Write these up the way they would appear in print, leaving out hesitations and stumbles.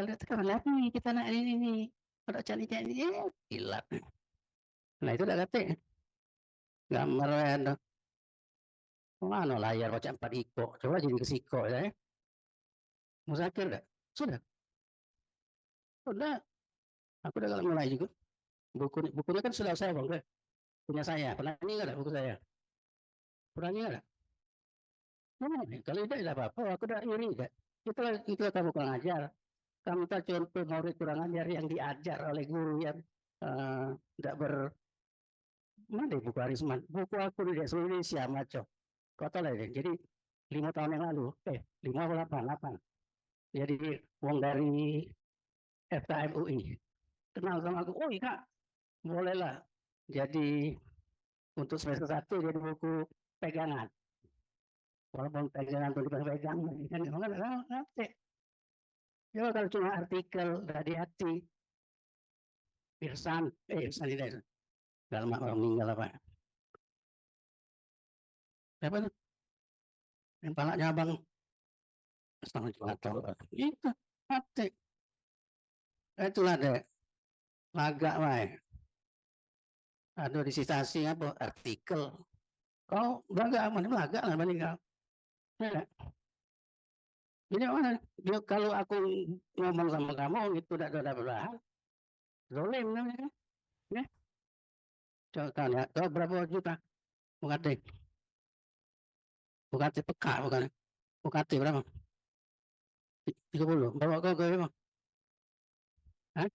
Kalau lihat nih kita nak ini kalau cari-cari gila. Nah itu udah kata gambar ada mana layar baca 4 iko coba jadi ke siko ya musakir dah sudah aku udah kalau mulai juga bukunya kan sudah saya bang punya saya pernah ini nggak ada buku saya pernah ini nggak ada kalau tidak tidak apa-apa aku udah iri enggak itu kamu kurang ajar kamu tak contoh murid kurang ajar yang diajar oleh guru yang tidak ber mana buku Arisman buku aku di seluruh Indonesia maco kota lain jadi 5 tahun yang lalu 5 8 jadi uang dari FKM UI kenal sama aku oh iya bolehlah jadi untuk semester 1 jadi buku pegangan walaupun pegangan untuk pegangan kan nanti ya kalau cuma artikel dari hati Irsan Irsan tidak dalam orang meninggal apa siapa tuh yang palanya abang setengah jatuh itu hati itulah deh laga wae ada disitasi apa artikel kau belaga mana belaga lah meninggal ya. Jadi mana dia kalau aku ngomong sama kamu itu tidak ada belahan zolim namanya kan ya coba ya coba berapa juta UKT UKT peka bukan UKT berapa 30 bawa kau ke apa Hah?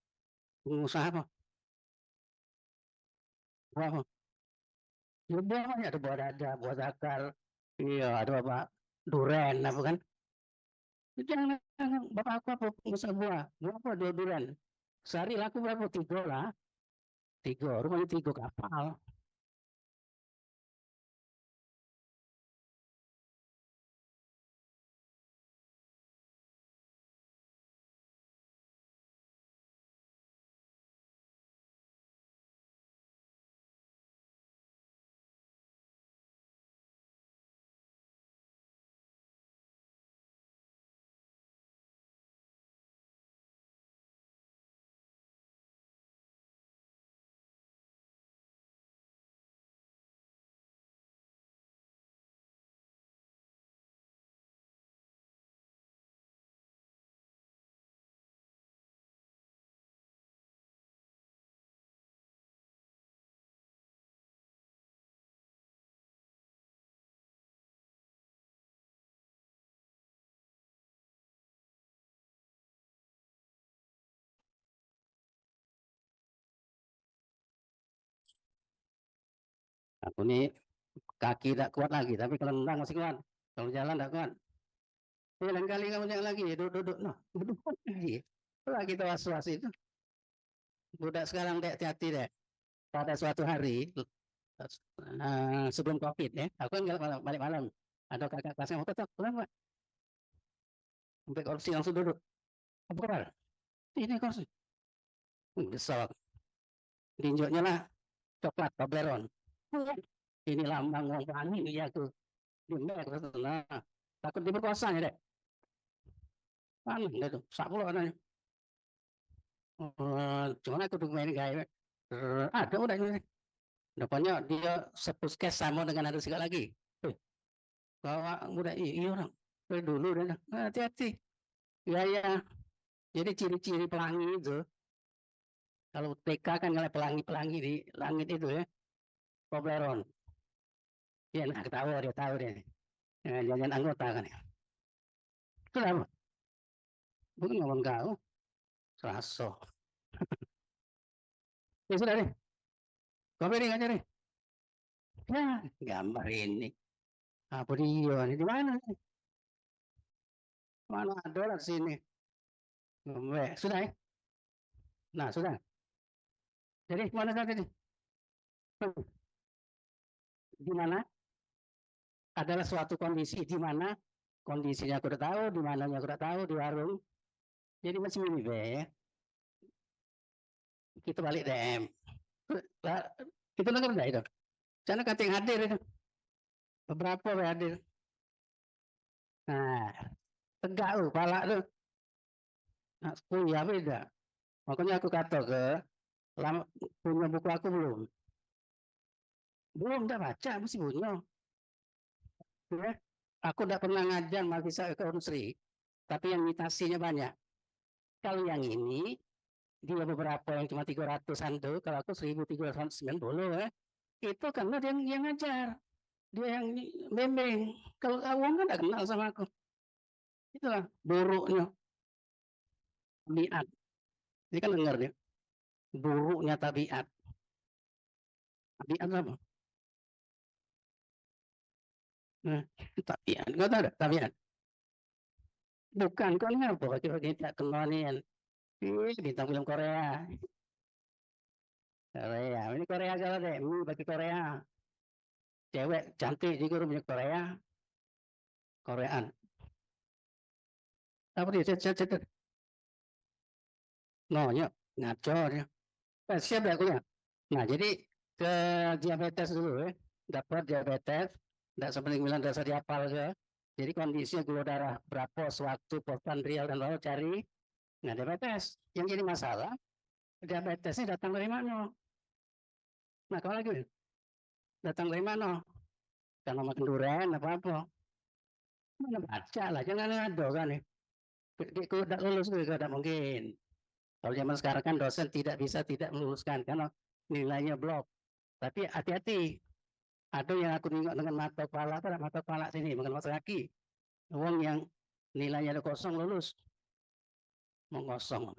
Pengusaha apa berapa ya banyak ada buah dada buah zakar iya ada apa duren apa kan jangan bapak aku apa pengusaha buah berapa dua duren sehari laku berapa 3 lah 3 rumahnya 3 kapal aku nih kaki tidak kuat lagi tapi kalau nendang masih kuat kalau jalan tidak kuat lain kali kamu jangan lagi duduk no duduk lagi lah kita was-was itu budak sekarang deh hati-hati deh pada suatu hari sebelum COVID ya aku kan balik malam ada kakak kelasnya mau ketok kenapa sampai kursi langsung duduk apa kabar ini kursi besar tinjaunya lah coklat Toblerone ini lambang uang pani ya aku dimbek nah takut diperkosa ya deh kan gitu sapul kan cuman aku tuh main gaya ada udah ini depannya dia sepuskes sama dengan harus sekali lagi kalau udah iya orang dari dulu dan hati-hati ya ya jadi ciri-ciri pelangi itu kalau TK kan kalau pelangi-pelangi di langit itu ya Toblerone ya nah dia tahu deh jangan anggota kan ya kenapa bukan ngomong kau raso ya sudah deh kau beri aja deh ya gambar ini apa dia ini di mana mana ada lah sini sudah ya nah sudah jadi mana tadi di mana adalah suatu kondisi di mana kondisinya aku udah tahu di mananya aku udah tahu di warung jadi masih ini be kita balik DM itu dengar enggak itu sana kata yang hadir itu beberapa yang hadir nah tegak lu pala lu Nah, kuliah beda. Makanya aku kata ke lama, punya buku aku belum. Belum, udah baca, mesti punya. Ya. Aku udah pernah ngajar Markisa Ekonomi, tapi yang imitasinya banyak. Kalau yang ini, dia beberapa yang cuma 300-an tuh, kalau aku 1390 ya. Itu karena dia yang ngajar. Dia yang bimbing. Kalau awam kan gak kenal sama aku. Itulah buruknya tabiat. Ini kan dengar dia. Buruknya tabiat. Tabiat apa? Nah, tabiat. Kau tahu tak tabiat? Bukan, kau ini apa? Bagi-bagi tak kenal nih. Bintang film Korea. Korea. Ini Korea kalau deh. Bagi Korea. Cewek cantik juga punya Korea. Koreaan. Apa dia? Cet. No, ya. Ngaco dia. Siapa aku ya? Nah, jadi ke diabetes dulu ya. Dapat diabetes. Tidak seperti bilang dasar dihafal ya. Jadi kondisinya gula darah berapa sewaktu postprandial dan lalu cari. Nah, diabetes. Yang jadi masalah, diabetesnya datang dari mana? Nah, kalau lagi datang dari mana? Karena makan durian apa-apa. Mana baca lah, jangan ada kan nih. Kau tidak lulus juga tidak mungkin. Kalau zaman sekarang kan dosen tidak bisa tidak meluluskan karena nilainya blok. Tapi hati-hati, ada yang aku tengok dengan mata kepala, apa mata kepala sini, bukan mata kaki. Uang yang nilainya ada kosong lulus, mau kosong.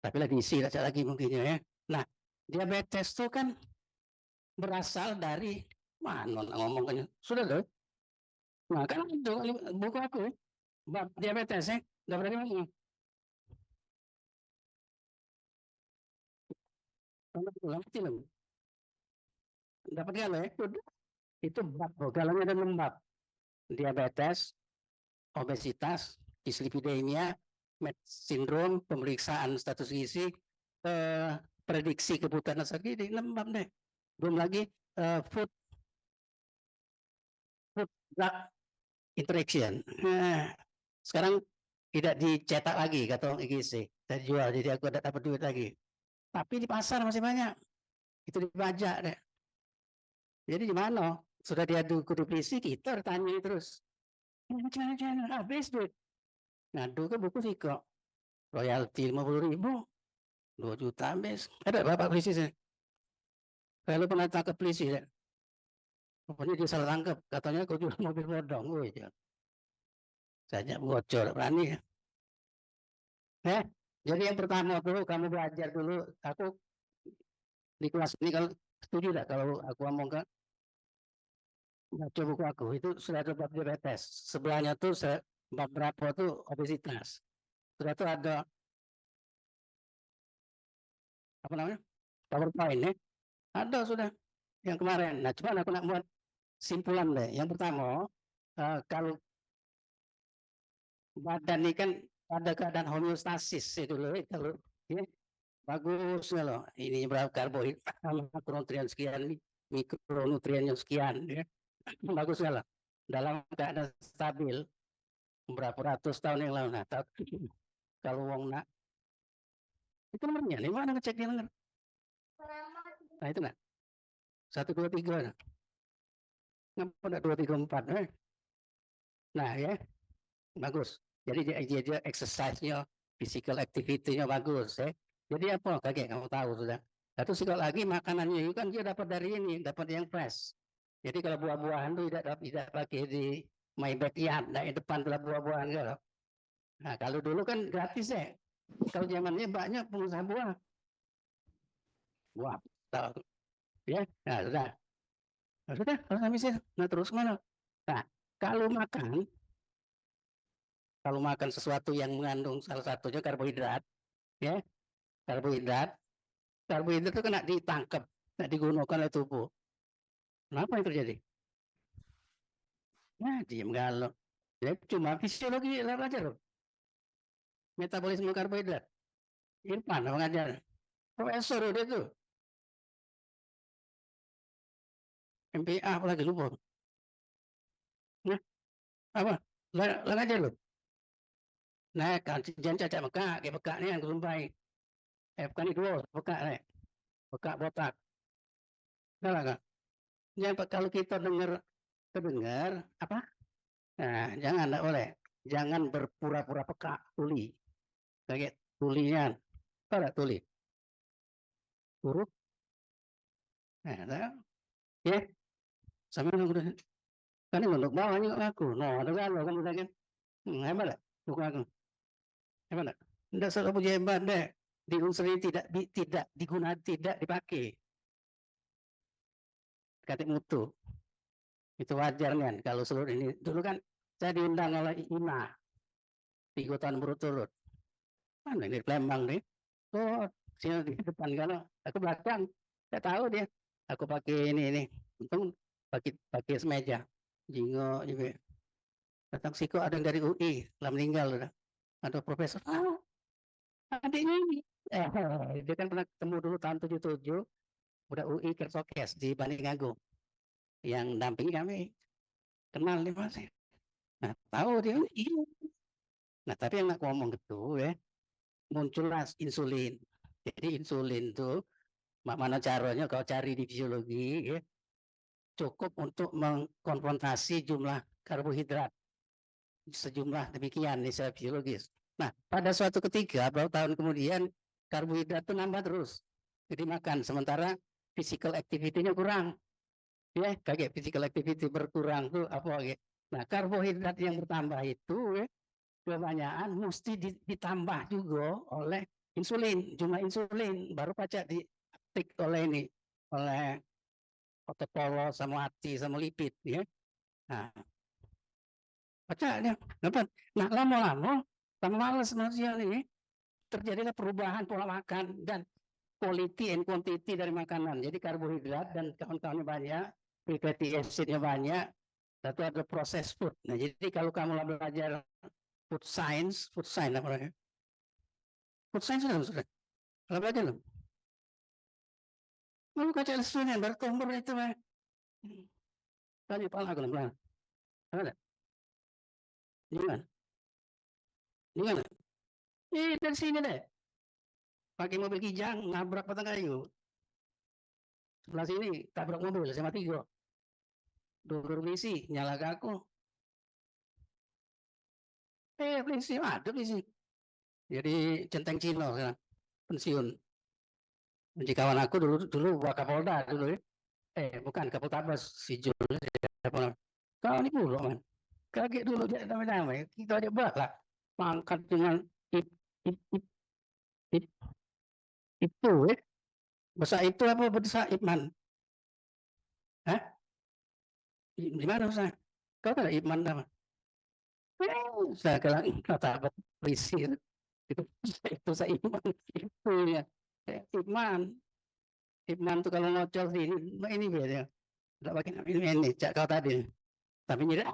Tapi lagi isi lagi mungkin ya. Nah, diabetes itu kan berasal dari mana ngomongnya? Sudah loh. Nah, kan itu buku aku bab diabetes ya. Dapat dari mana? Film. Dapat galau ya. Itu bab, galau ada 6 bab. Diabetes, obesitas, dislipidemia, med sindrom, pemeriksaan status gizi, prediksi kebutuhan dasar gizi, 6 bab deh. Belum lagi food food drug interaction. Nah, sekarang tidak dicetak lagi kata orang gizi, saya jual, jadi aku tidak dapat duit lagi. Tapi di pasar masih banyak, itu dipajak deh. Jadi di mana? Sudah diadu kudupisi, kita bertanya terus. Jangan habis duit. Ngadu ke buku sih kok. Royalti 50.000, 2 juta habis. Ada bapak polisi sih. Kalau pernah tangkap polisi ya. Pokoknya dia salah tangkap. Katanya kau jual mobil bodong. Oh iya. Saja bocor. Berani ya. Eh, jadi yang pertama dulu kamu belajar dulu. Aku di kelas ini kalau setuju tak kalau aku ngomong ke baca buku aku itu sudah ada bab diabetes. Sebelahnya tuh bab berapa tuh obesitas. Sudah tuh ada apa namanya? PowerPoint ya. Ada sudah yang kemarin. Nah, coba aku nak buat simpulan deh. Yang pertama, kalau badan ini kan ada keadaan homeostasis itu loh, kalau ya, bagus loh. Ini berapa karbohidrat, makronutrien sekian, mikronutriennya sekian, ya. Bagus loh. Dalam keadaan stabil berapa ratus tahun yang lalu. Nah, kalau wong nak itu nomornya, nih mana ngecek dia nomor. Nah itu nggak, 1, 2, 3, nah. Ngapa enggak 2, 3, 4? Nah ya, bagus. Jadi dia exercise-nya, physical activity-nya bagus ya. Jadi apa? Kayak kamu tahu sudah. Satu sekali lagi makanannya itu kan dia dapat dari ini, dapat yang fresh. Jadi kalau buah-buahan itu tidak pakai di my backyard, nah, di depan telah buah-buahan kalau. Nah kalau dulu kan gratis ya. Kalau zamannya banyak pengusaha buah, buah tahu ya. Nah sudah, nah, sudah kalau habis itu, nah terus mana? Nah kalau makan sesuatu yang mengandung salah satunya karbohidrat, ya karbohidrat karbohidrat itu kena ditangkap, kena digunakan oleh tubuh. Kenapa yang terjadi? Nah, diam galau. Ya, cuma fisiologi belajar loh. Metabolisme karbohidrat. Irfan mengajar. Profesor dia tuh. MPA apalagi lupa. Nah, apa? Lah aja loh. Nah, kan jangan cacat kayak bekak ni yang kelumpai. Bekak ni dua, bekak ni. Bekak botak. Tahu tak? Yang kalau kita terdengar apa? Nah, jangan, tak boleh. Jangan berpura-pura peka, tuli. Kayak tulinya. Tahu tak tuli? Huruf. Nah, tahu? Ya, sama dengan udah. Kan ini untuk bawah juga aku. Nah, ada kan, kamu kan? Hebat tak? Bukan aku. Hebat tak? Tidak salah punya hebat deh. Di unsur ini tidak digunakan, tidak dipakai. Kata mutu. Itu wajar kan kalau seluruh ini. Dulu kan saya diundang oleh IMA 3 tahun berturut-turut. Mana ini Palembang nih? Oh, sini di depan kalau aku belakang. Saya tahu dia. Aku pakai ini. Untung pakai semeja. Jingo juga. Datang siko ada yang dari UI, telah meninggal udah. Ada profesor. Adiknya ini. Dia kan pernah ketemu dulu tahun 77, udah UI Kersokes di Banding Agung. Yang dampingi kami kenal nih Mas. Nah, tahu dia iya. Nah, tapi yang aku ngomong gitu ya, muncullah insulin. Jadi insulin tuh mana caranya kalau cari di fisiologi ya, cukup untuk mengkonfrontasi jumlah karbohidrat sejumlah demikian nih secara biologis. Nah, pada suatu ketika beberapa tahun kemudian karbohidrat itu nambah terus. Jadi makan sementara physical activity-nya kurang. Ya, kayak physical activity berkurang tuh apa ya. Nah, karbohidrat yang bertambah itu ya, kebanyakan mesti ditambah juga oleh insulin, jumlah insulin baru pacak diaktif oleh ini, oleh otot polos sama hati sama lipid ya. Nah, pacaknya dapat. Nah, lama-lama malas manusia ini terjadilah perubahan pola makan dan quality and quantity dari makanan. Jadi karbohidrat dan kawan-kawannya banyak, fatty acidnya banyak, satu ada proses food. Nah, jadi kalau kamu belajar food science apa namanya? Food science sudah. Kalau belajar belum? Mau kaca lesunya bertumbuh itu mah. Tanya pala aku bilang. Ada? Gimana? Gimana? Dari sini deh. Pakai mobil kijang, nabrak batang kayu. Sebelah sini, tabrak mobil, sama 3. Dulu polisi, nyala ke aku. Polisi, ada polisi. Jadi centeng Cino sekarang, pensiun. Jadi kawan aku dulu Wakapolda dulu ya. Bukan Kapoltabes si Jul. Kau ini puluh man. Kaget dulu dia damai-damai. Kita aja lah. Pangkat dengan it, it, it, it, itu Bahasa itu apa bahasa Ipman? Hah? Di mana Ustaz? Kau tahu Ipman apa? Saya kira kata polisi itu saya Ipman itu ya. Ipman Ipman tuh kalau ngocol sih ini beda. Tidak pakai nama ini cak kau tadi. Tapi nyeri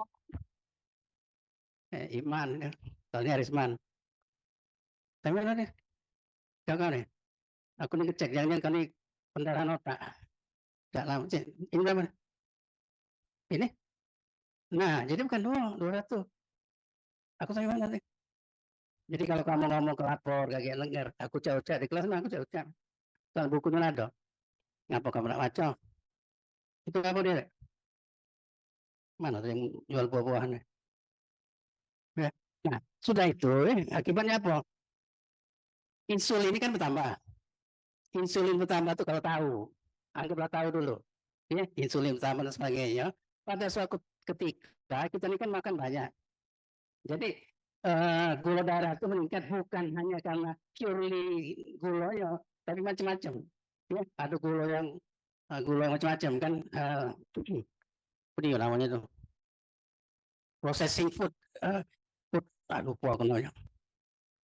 Iman ya. Soalnya Arisman. Tapi mana nih? Jangan nih. Aku nih ngecek jangan kau nih pendarahan otak. Tidak lama. Ini berapa? Ini? Nah, jadi bukan 200. Aku tanya mana nih? Jadi kalau kamu ngomong ke lapor, kayak lengger, aku cak di kelas, aku cak. Soal bukunya ada. Ngapa kamu nak baca? Itu apa dia? Mana tuh yang jual buah-buahan? Ya. Nah, sudah itu, akibatnya apa? Insulin ini kan bertambah. Insulin bertambah tuh kalau tahu. Anggaplah tahu dulu. Ya, insulin bertambah dan sebagainya. Pada suatu ketika, kita ini kan makan banyak. Jadi, gula darah itu meningkat bukan hanya karena purely gulanya, tapi macam-macam. Ya, ada gula yang macam-macam kan. Apa dia namanya tuh? Processing food. Food, lupa aku namanya.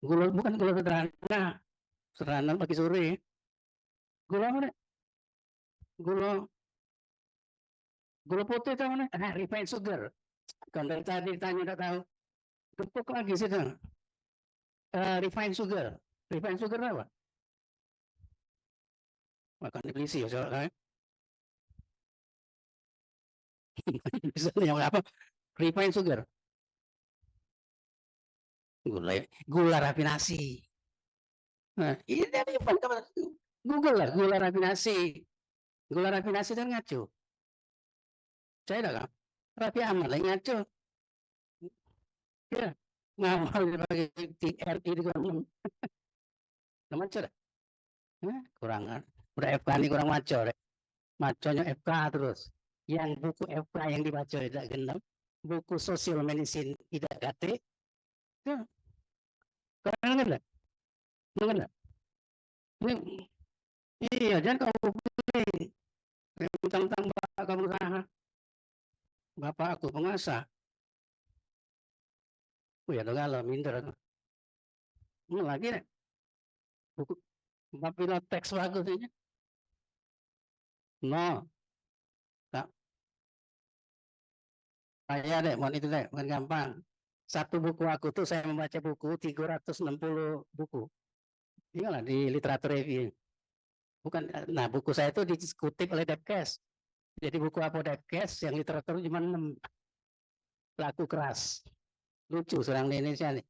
Gula bukan gula sederhana, sederhana pagi sore. Gula mana? Gula gula putih tahu mana? Refined sugar. Kan dari tadi tanya udah tahu. Gepuk lagi sih tuh. Refined sugar. Refined sugar apa? Makan dibeli ya soalnya. Misalnya apa? Refined sugar. Gula rafinasi. Nah, ini dari Google lah, gula rafinasi. Gula rafinasi itu ngaco. Saya dah kan. Raffi Ahmad lagi ngaco. Ya, ngamal pakai TRI di kurang maco dah. Kurang udah FK ini kurang maco deh. Maconya FK terus. Yang buku FK yang dibaca tidak genap, buku social medicine tidak kate. Itu keren enggak? Enggak. Iya, jangan kamu pilih. Tentang bapak kamu usaha. Bapak aku pengasah. Ya dong kalau minder. Lagi deh. Buku tapi teks bagus ini. No, tak saya deh, bukan itu deh, bukan gampang. Satu buku aku tuh saya membaca buku 360 buku. Inilah di literatur review. Bukan, nah buku saya itu dikutip oleh Depkes. Jadi buku apa Depkes yang literatur cuma 6. Laku keras. Lucu serang di Indonesia nih.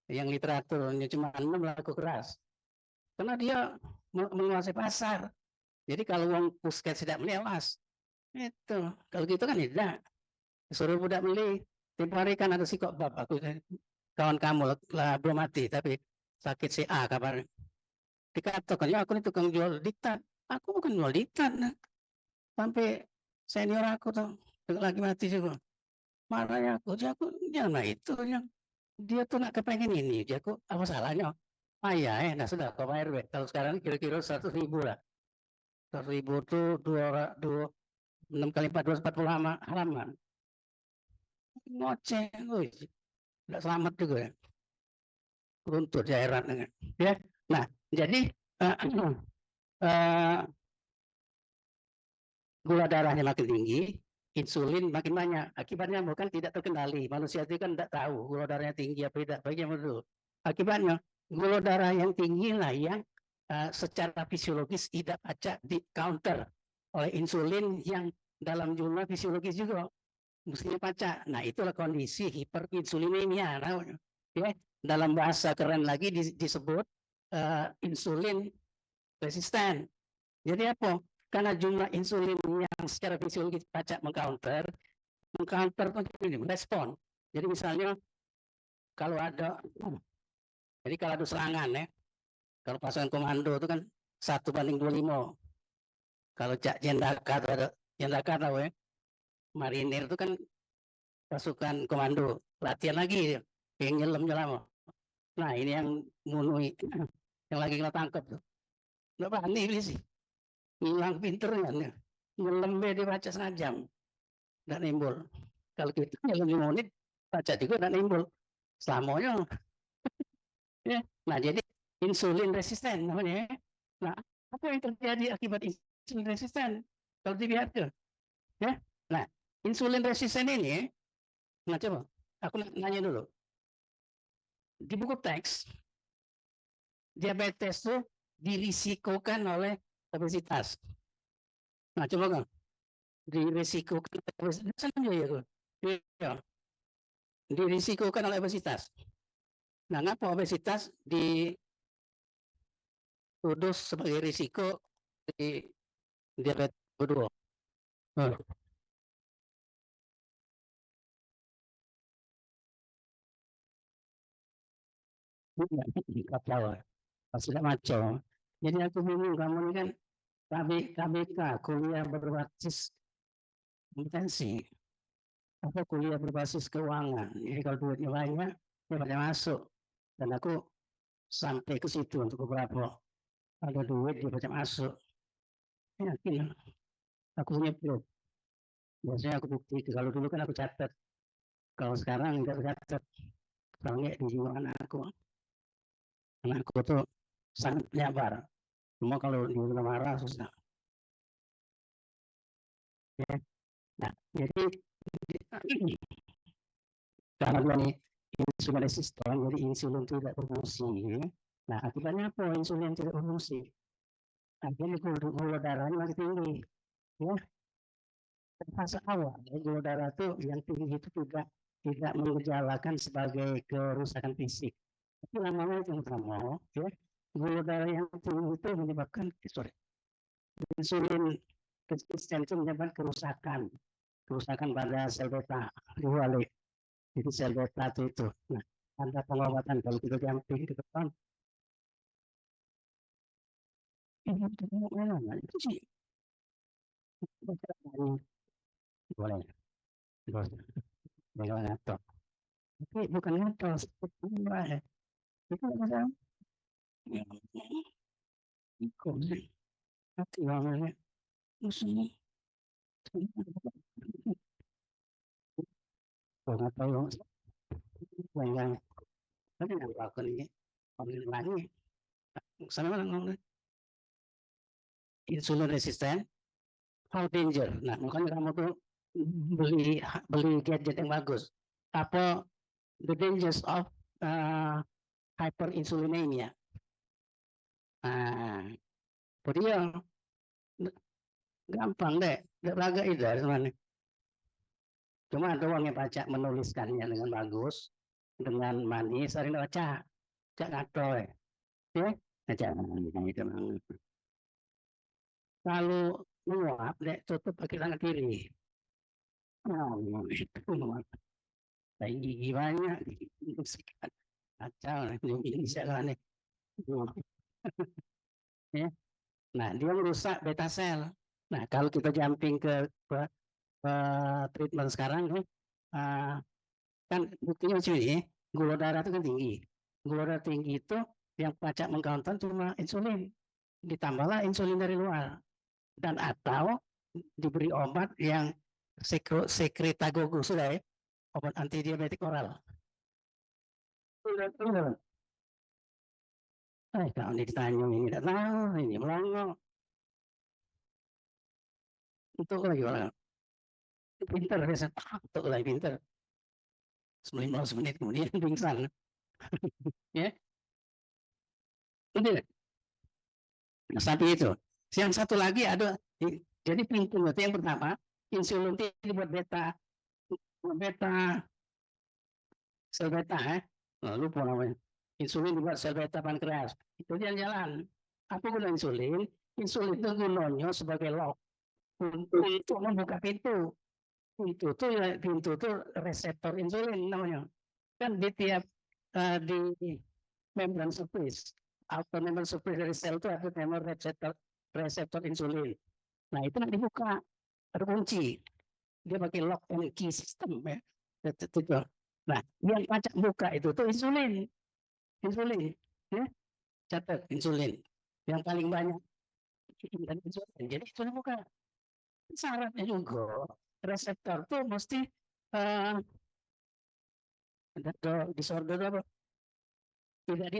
Yang literaturnya cuma 6 laku keras. Karena dia menguasai pasar. Jadi kalau uang puskes tidak melewas, itu. Kalau gitu kan tidak. Suruh budak beli. Tiap hari kan ada si kok bab. Aku kawan kamu lah belum mati tapi sakit CA kabarnya. Dikatakan ya aku ini tukang jual diktat. Aku bukan jual diktat. Nah. Sampai senior aku tuh lagi mati juga. Marahnya aku jangan itu yang dia tuh nggak kepengen ini. Dia aku apa salahnya? Ah ya, nah sudah Pak RW. Kalau sekarang kira-kira 100.000 lah. 100.000 tuh dua 6 kali 1440 halaman. Ngoceh, tidak selamat juga ya. Runtuh di akhirat. Ya, nah jadi gula darahnya makin tinggi, insulin makin banyak. Akibatnya bukan tidak terkendali. Manusia itu kan tidak tahu gula darahnya tinggi apa tidak. Bagaimana dulu? Akibatnya gula darah yang tinggi lah yang secara fisiologis tidak acak di counter oleh insulin yang dalam jumlah fisiologis juga mestinya pacak. Nah itulah kondisi hiperinsulinemia. Ya, dalam bahasa keren lagi disebut insulin resisten. Jadi apa? Karena jumlah insulin yang secara fisiologis pacak mengcounter itu respon. Jadi misalnya kalau ada serangan ya, kalau pasukan komando itu kan 1:25. Kalau Cak Jendaka ada Jendaka tahu ya, marinir itu kan pasukan komando latihan lagi yang nyelam. Nah ini yang munui yang lagi kita tangkap tuh. Nggak berani sih, hilang pinternya nih. Nyelam dia baca setengah jam dan nimbul. Kalau kita nyelam 5 menit baca juga dan nimbul. Selamanya ya. Nah jadi insulin resisten namanya. Nah apa yang terjadi akibat insulin resisten kalau dibiarkan ya. Nah insulin resisten ini, nah coba aku nanya dulu di buku teks diabetes itu dirisikokan oleh obesitas. Nah coba kan dirisikokan obesitas ya, dirisikokan oleh obesitas. Nah ngapa obesitas dituduh sebagai risiko di diabetes kedua? Oh. Kacau, pasti maco. Jadi aku bingung kamu ini kan KBK kuliah berbasis kompetensi apa kuliah berbasis keuangan. Jadi kalau duitnya banyak ya banyak masuk. Dan aku sampai ke situ untuk beberapa ada duit dia banyak masuk. Yakin aku punya proof. Biasanya aku bukti kalau dulu kan aku catat. Kalau sekarang nggak catat. Soalnya di jiwa anakku tuh sangat penyabar. Cuma kalau di marah susah. Ya. Nah, jadi karena dua ini insulin resisten, jadi insulin tidak berfungsi. Nah, akibatnya apa? Insulin tidak berfungsi. Akhirnya gula darahnya masih tinggi. Ya, fase awal gula darah itu yang tinggi itu tidak tidak menggejalakan sebagai kerusakan fisik. Tapi lama-lama itu sama, ya, gula darah yang tinggi itu menyebabkan insulin resisten itu menyebabkan kerusakan pada sel beta dibalik. Jadi sel beta itu. Nah, ada pengobatan kalau kita jumping ke depan. Itu sih boleh, boleh, boleh ngatur. Tapi bukan ngatur, ya. Itu masalah. Kok sih? Hati banget. Musuh. Kok nggak tahu yang tapi yang lakukan ini orang lagi sana mana ngomong insulin resisten how danger. Nah makanya kamu tuh beli beli gadget yang bagus. Apa the dangers of uh, hyperinsulinemia. Nah, dia gampang deh, raga itu sebenarnya. Cuma ada orang yang baca menuliskannya dengan bagus, dengan manis, sering baca, cak ngacoy, ya, baca itu. Kalau menguap, dek tutup pakai tangan kiri. Oh, itu tai gigi banyak, bersihkan. Kacau, ini bisa lah nih. Ya. Nah, dia merusak beta sel. Nah, kalau kita jumping ke treatment sekarang, uh, kan buktinya macam ini, gula darah itu kan tinggi. Gula darah tinggi itu yang pacak mengcounter cuma insulin. Ditambahlah insulin dari luar. Dan atau diberi obat yang sekretagogu sudah ya, obat anti diabetik oral. Kalau ditanya ini tidak tahu, ini melongo. Untuk lagi orang pinter, biasa untuk lagi pinter. 15 menit kemudian pingsan. Ya, itu. Nah, satu itu. Yang satu lagi ada, jadi pintu itu yang pertama, insulin itu dibuat beta, sel beta, lupa namanya. Insulin dibuat sel beta pankreas. Itu jalan-jalan. Apa guna insulin? Insulin itu gunanya sebagai lock untuk membuka pintu. Pintu itu reseptor insulin namanya. Kan di tiap di membran surface, atau membran surface dari sel itu ada memang reseptor insulin. Nah itu nanti dibuka, terkunci. Dia pakai lock and key system ya. Nah yang pacak buka itu tuh insulin, ya. Catat insulin yang paling banyak insulin. Jadi itu buka. Syaratnya juga reseptor tuh mesti uh, disorder apa? Tidak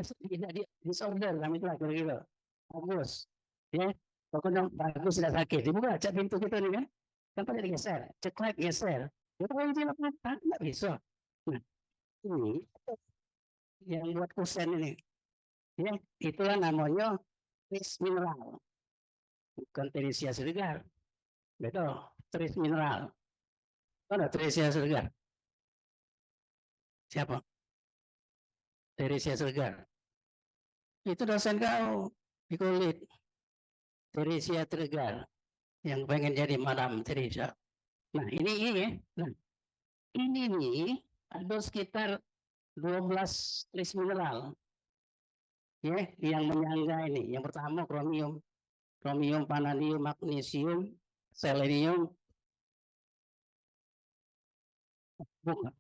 disorder kami itu kira-kira bagus, ya. Pokoknya bagus tidak sakit. Dibuka cek pintu kita nih kan, pada digeser, ceklek geser. Itu kalau tidak apa nggak bisa. Nah, ini yang buat kusen ini, ya itulah namanya tris mineral, bukan Teresia Siregar. Betul, tris mineral. Ada Teresia Siregar. Siapa? Teresia Siregar. Itu dosen kau di kulit. Teresia Siregar yang pengen jadi Madam Teresa. Nah, ini. Nah, ini nih ada sekitar 12 tris mineral, ya, yang menyangga ini. Yang pertama kromium, vanadium, magnesium, selenium, bukan.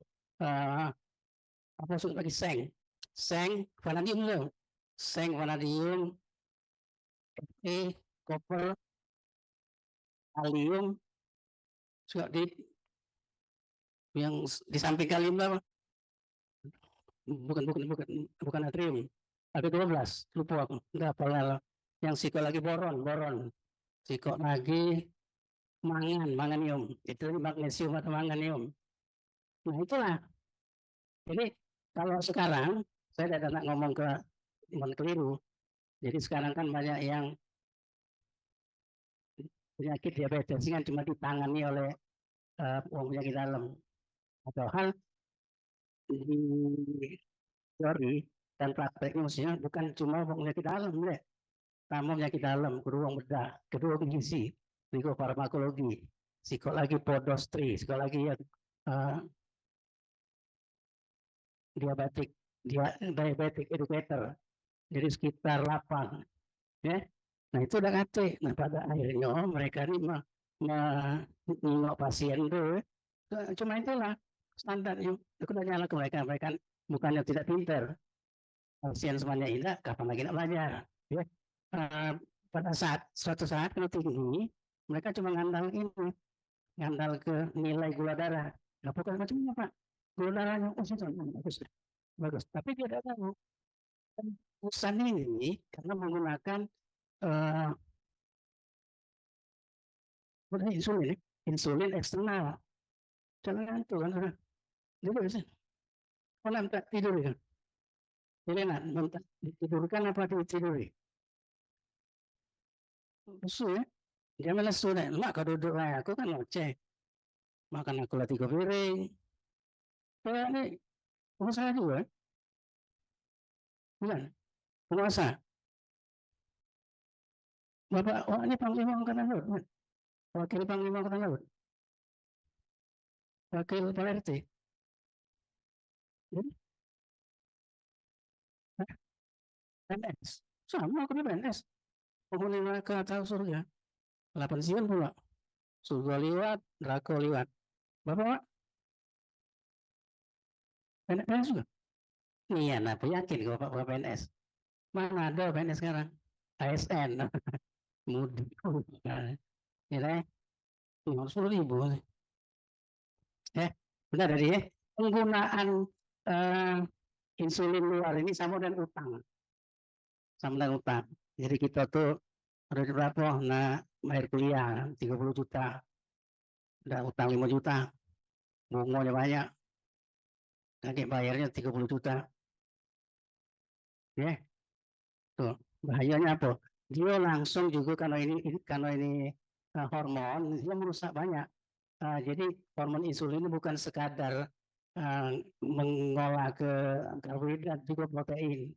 Apa maksud lagi vanadium loh. Vanadium, copper, kalium, juga yang di samping kalium apa? Bukan natrium. Ada 12, lupa aku. Enggak apa yang siko lagi boron. Siko lagi manganium. Itu magnesium atau manganium. Nah, itulah. Jadi kalau sekarang saya tidak ngomong ke teman keliru. Jadi sekarang kan banyak yang penyakit diabetes kan cuma ditangani oleh penyakit dalam atau hal di teori dan prakteknya maksudnya bukan cuma penyakit dalam deh, tamu penyakit dalam, ruang bedah, kedua gizi, psikofarmakologi, psikologi podostri, psikologi yang uh, diabetik, diabetik educator, jadi sekitar 8, ya. Nah itu udah ngate. Nah pada akhirnya mereka ini menengok pasien tuh, cuma itulah standarnya. Aku udah nyala ke mereka, mereka bukannya tidak pintar, pasien semuanya indah, kapan lagi nak belajar, ya. Uh, pada suatu saat kalau tinggi, mereka cuma ngandal ini, ngandal ke nilai gula darah. Nah, bukan macamnya Pak, gula darahnya bagus, bagus. Tapi dia tidak tahu pesan ini karena menggunakan uh, insulin, insulin eksternal. Jangan tuh kan, dulu bisa. Kalau minta tidur ya, ini nak minta ditidurkan apa ditiduri? Lesu ya, dia melesu deh. Mak kau duduk lah, aku kan ngoceh. Makan aku lah 3 piring. Saya ini pengusaha juga, bukan? Penguasa. Bapak, wah ini Panglima Angkatan Laut, kan? Wakil Panglima Angkatan Laut, wakil Pak RT. Jadi, PNS. Sama aku di PNS. Penghuni neraka atau surga. 8 siun pula. Surga liwat, neraka liwat. Bapak, PNS juga? Iya, nah, yakin kalau Bapak PNS. Mana ada PNS sekarang? ASN. Mudik. Ya, deh. 50.000. Ya, benar tadi ya. Penggunaan eh, insulin luar ini sama dengan utang. Sama dengan utang. Jadi kita tuh ada berapa? Nah, bayar kuliah 30 juta. Udah utang 5 juta. Bunganya banyak. Nanti bayarnya 30 juta. Ya, tuh. Bahayanya apa? Dia langsung juga karena ini hormon, dia merusak banyak. Jadi hormon insulin ini bukan sekadar uh, mengolah ke karbohidrat, juga protein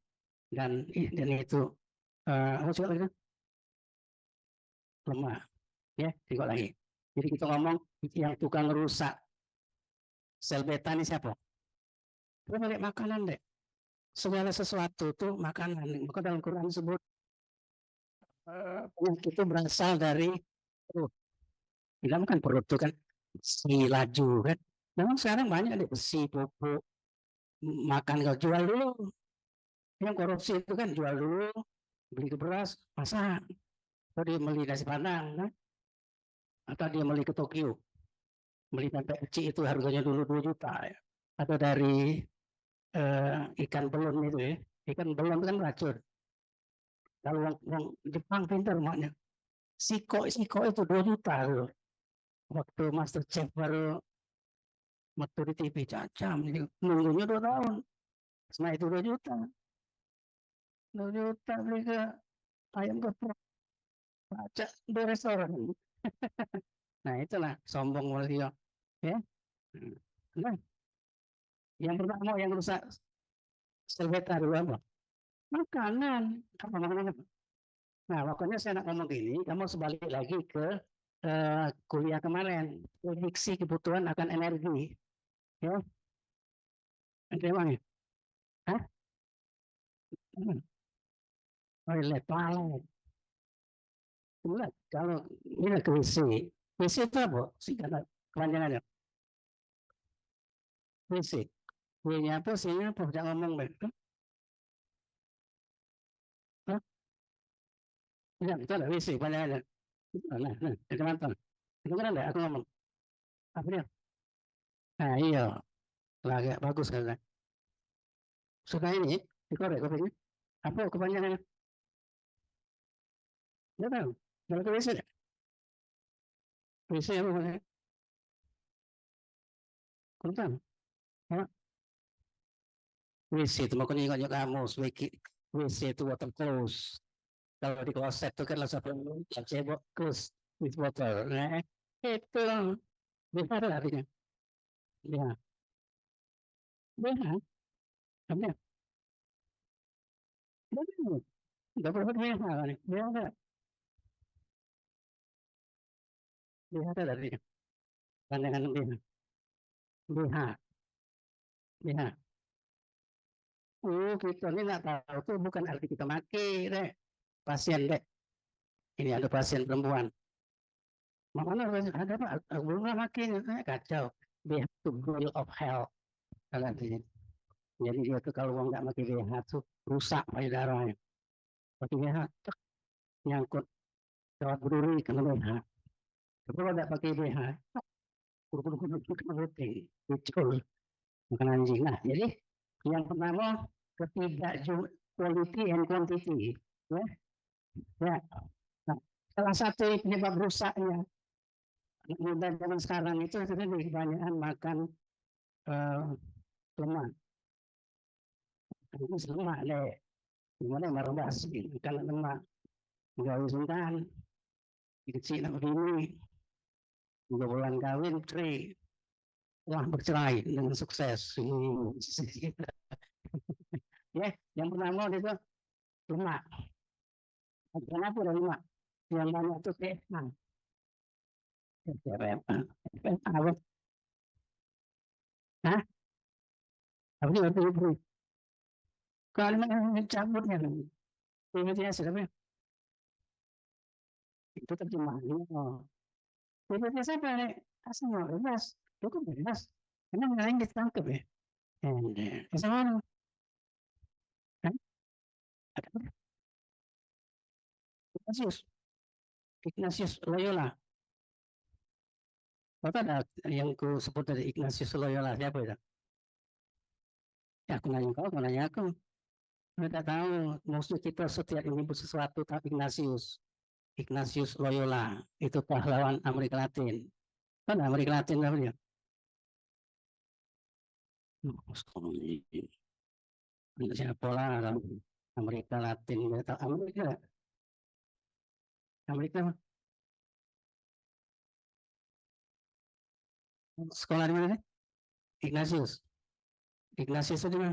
dan itu apa sih lagi lemak, ya juga lagi. Jadi kita ngomong yang tukang rusak sel beta ini siapa? Kita balik makanan deh. Segala sesuatu tuh makanan. Maka dalam Quran disebut penyakit itu berasal dari perut. Bilang kan perut itu kan besi laju kan. Memang sekarang banyak deh besi, pupuk, makan kau jual dulu. Yang korupsi itu kan jual dulu, beli ke beras, masak. Atau dia beli nasi padang, kan? Atau dia beli ke Tokyo, beli tempe kecil itu harganya dulu 2 juta. Ya. Atau dari ikan belon itu ya. Ikan belon itu kan racun. Kalau yang Jepang pintar maknya. Siko itu 2 juta. Loh. Waktu Master Chef baru waktu di TV cacam. Nunggunya 2 tahun. Setelah itu 2 juta. 2 juta beli ke ayam geprek. Baca di restoran. Nah itulah sombong Malaysia. Ya. Nah, yang pertama yang rusak Selveta dulu apa? Makanan. Apa makanan apa? Nah, pokoknya saya nak ngomong gini, kamu sebalik lagi ke kuliah kemarin, prediksi kebutuhan akan energi, ya, emang ya, hah? Toilet, toilet, bulat. Kalau ini ke WC, WC itu apa? Singkatan kepanjangannya, WC. W-nya apa, C-nya apa? Jangan ngomong baik. Hah? Ya, itu ada WC, kepanjangannya. Nah, itu mantap. Itu kan ada, aku ngomong. Apa dia? Nah, iya, lagi bagus kan. Sudah ini, dikorek kopingnya. Apa kepanjangannya? Nggak tahu. Kalau ke WC, WC apa namanya? Kurang tahu. Hah? WC itu makanya ingatnya kamu, WC itu water close. Kalau di kloset itu kan langsung yang cebok close with water. Nah, itu benar artinya. Ya, BH, apa ya? Nggak perlu BH kan? BH tadi pandangan BH, BH, BH. Oh, kita ini nggak tahu tuh bukan arti kita maki, deh. Pasien, deh. Ini ada pasien perempuan. Mana ada apa? Belum maki, kacau. BH itu bill of health. Kalau artinya. Jadi dia tuh kalau nggak pakai BH tuh rusak payudaranya. Pakai BH cek, nyangkut gawat berduri kena BH. Tapi kalau nggak pakai BH, kudu kena rutin, muncul makan anjing. Nah, jadi yang pertama ketidak quality and quantity, ya, ya. Nah, salah satu penyebab rusaknya anak muda zaman sekarang itu adalah kebanyakan makan uh, lemak. Itu lemak deh. Gimana marah basi, makan lemak. Enggak usuntan, kecil begini, 2 bulan kawin, wah bercerai dengan sukses. Ya, yang pertama itu lemak. Kenapa ada lemak? Yang banyak itu PFA. PFA apa? Hah? Apa sih itu? Kalau memang cabutnya, PFA apa? Itu terjemahannya. Oh. PFA apa? Asal bebas. Itu kan bebas. Karena nggak lain ditangkap ya. Sama orang kan? Ada Ignatius, Ignatius Loyola. Bapak ada yang ku sebut dari Ignatius Loyola siapa itu? Ya aku nanya kau nanya aku. Kita tahu musuh kita setiap menyebut sesuatu tak Ignatius. Ignatius Loyola itu pahlawan Amerika Latin. Kan Amerika Latin apa dia? Siapa lah Amerika Latin, Amerika, Amerika sekolah di mana nih? Ignatius, Ignatius itu di mana?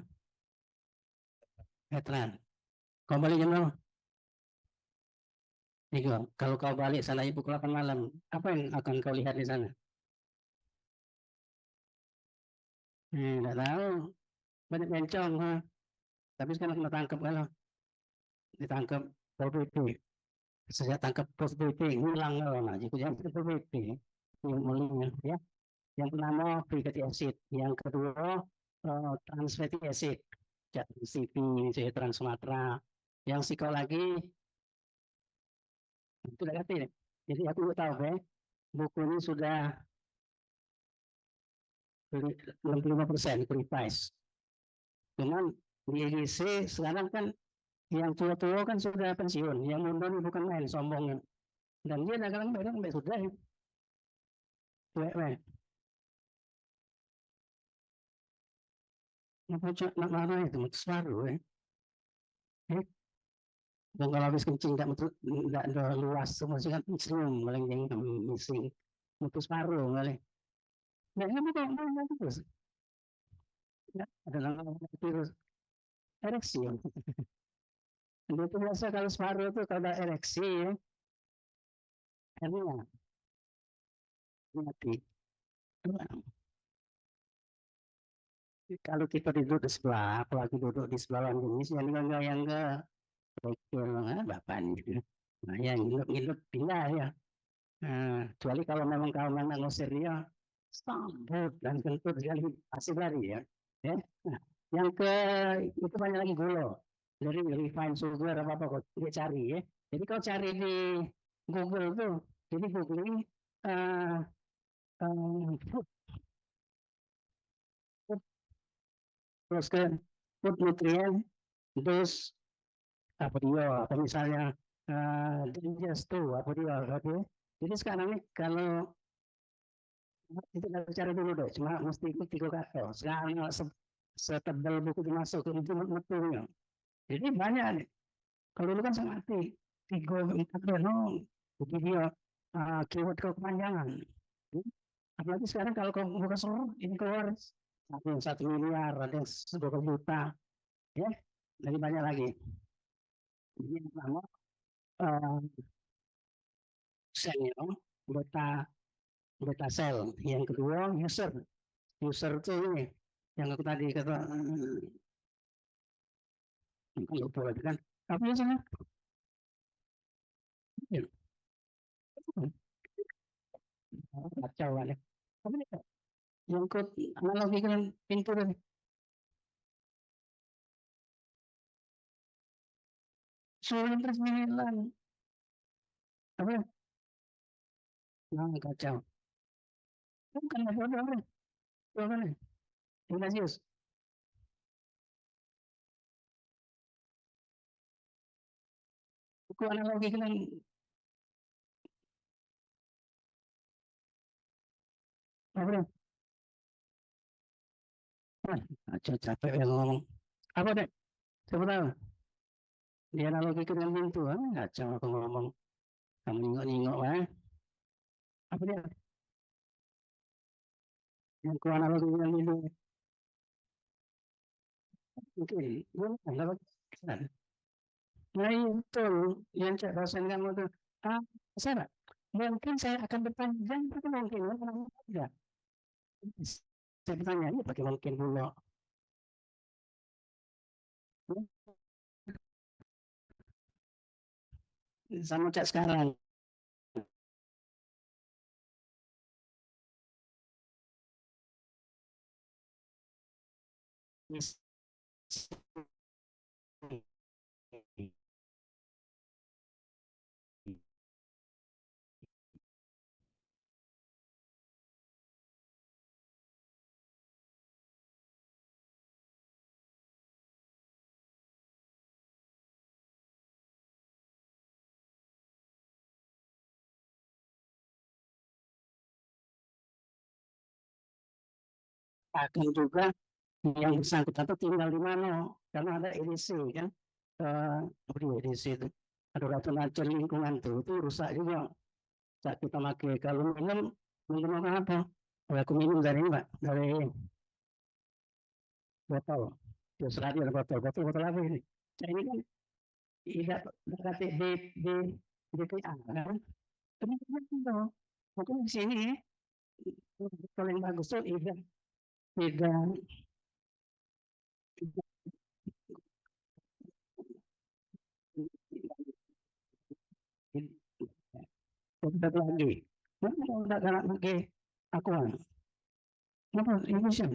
Veteran. Kau balik jam berapa? Nih, kalau kau balik sana pukul 8 malam, apa yang akan kau lihat di sana? Nggak tahu. Banyak bencong. Ha. Tapi sekarang kena tangkap kalau ditangkap Pol PP. Saya tangkap Pol PP, hilang kalau nah. Jadi jangan Pol PP. Yang mulia, ya. Yang pertama fatty acid, yang kedua trans fatty acid, CP, trans Sumatera. Yang psikologi itu tidak ngerti. Jadi aku tahu, buku ini sudah 65% revise. Cuman di EDC sekarang kan yang tua-tua kan sudah pensiun, yang muda ini bukan main sombongnya. Dan dia dagang sampai sudah ya. Nak marah itu separuh ya. Dan kalau habis kencing tidak ada luas semua sih kan senyum paling yang missing mutus paruh kali. Nah ini bukan terus. Ya, ada namanya virus ereksi. Ya. Dia itu biasa kalau separuh itu kalau ada ereksi ya, akhirnya mati. Kalau kita duduk di sebelah, apalagi duduk di sebelah lawan jenis, yang enggak betul, bapak gitu. Nah, yang ngilut pindah ya. Nah, kecuali kalau memang kau memang ngusir dia, sambut dan kentut sekali pasti lari ya. Ya. Nah, yang ke itu banyak lagi gula. Jadi refined sugar apa apa kau cari ya. Jadi kau cari di Google tuh, jadi Google ini uh, food, food, terus ke food nutrient, terus apa dia, apa misalnya digest tuh, apa dia, apa. Jadi sekarang nih kalau itu nggak bicara dulu deh, cuma mesti ikut tiga kata. Sekarang setebal buku dimasuk ke itu metulnya. Jadi banyak nih. Kalau dulu kan saya mati tiga empat dong. Jadi dia keyword kepanjangan. Apalagi sekarang kalau kau buka seluruh ini keluar ada yang 1 miliar, ada yang 20 juta, ya, lebih banyak lagi. Ini yang pertama, sel, beta beta sel. Yang kedua, user. User itu ini, yang aku tadi kata, lupa lagi kan. Apa ya sana? Ya, kacau lah ya. Apa ya? Yang ke analogi dengan pintu tadi. Suruh terus bilang. Apa ya? Nah, kacau. Bukan apa apa. Apa nih? Ignatius. Buku analogi dengan apa ya? Wah, kacau capek yang ngomong. Apa deh? Siapa tahu? Dia analogi dengan pintu. Ah, kacau aku ngomong. Kamu ningok-ningok lah. Apa dia? Yang ku analogi dengan pintu. Oke, nggak apa. Nah itu yang cak dosen kamu tuh. Ah, saya mungkin saya akan berpanjang, tapi mungkin tidak. Saya bertanya, ini bagaimana mungkin dulu sama cak sekarang. Akan juga yang bersangkutan itu tinggal di mana, karena ada edisi kan. Edisi itu ada racun-racun lingkungan tuh, itu rusak juga saat kita pakai. Kalau minum apa? Oh, aku minum dari ini, Pak, dari botol. Terus lagi ada botol apa ini? Saya ini kan tidak berarti di DPA kan. Teman-teman itu, mungkin di sini botol yang bagus tuh tidak tidak lagi. Kenapa kalau tidak pakai akuan? Kenapa Indonesia?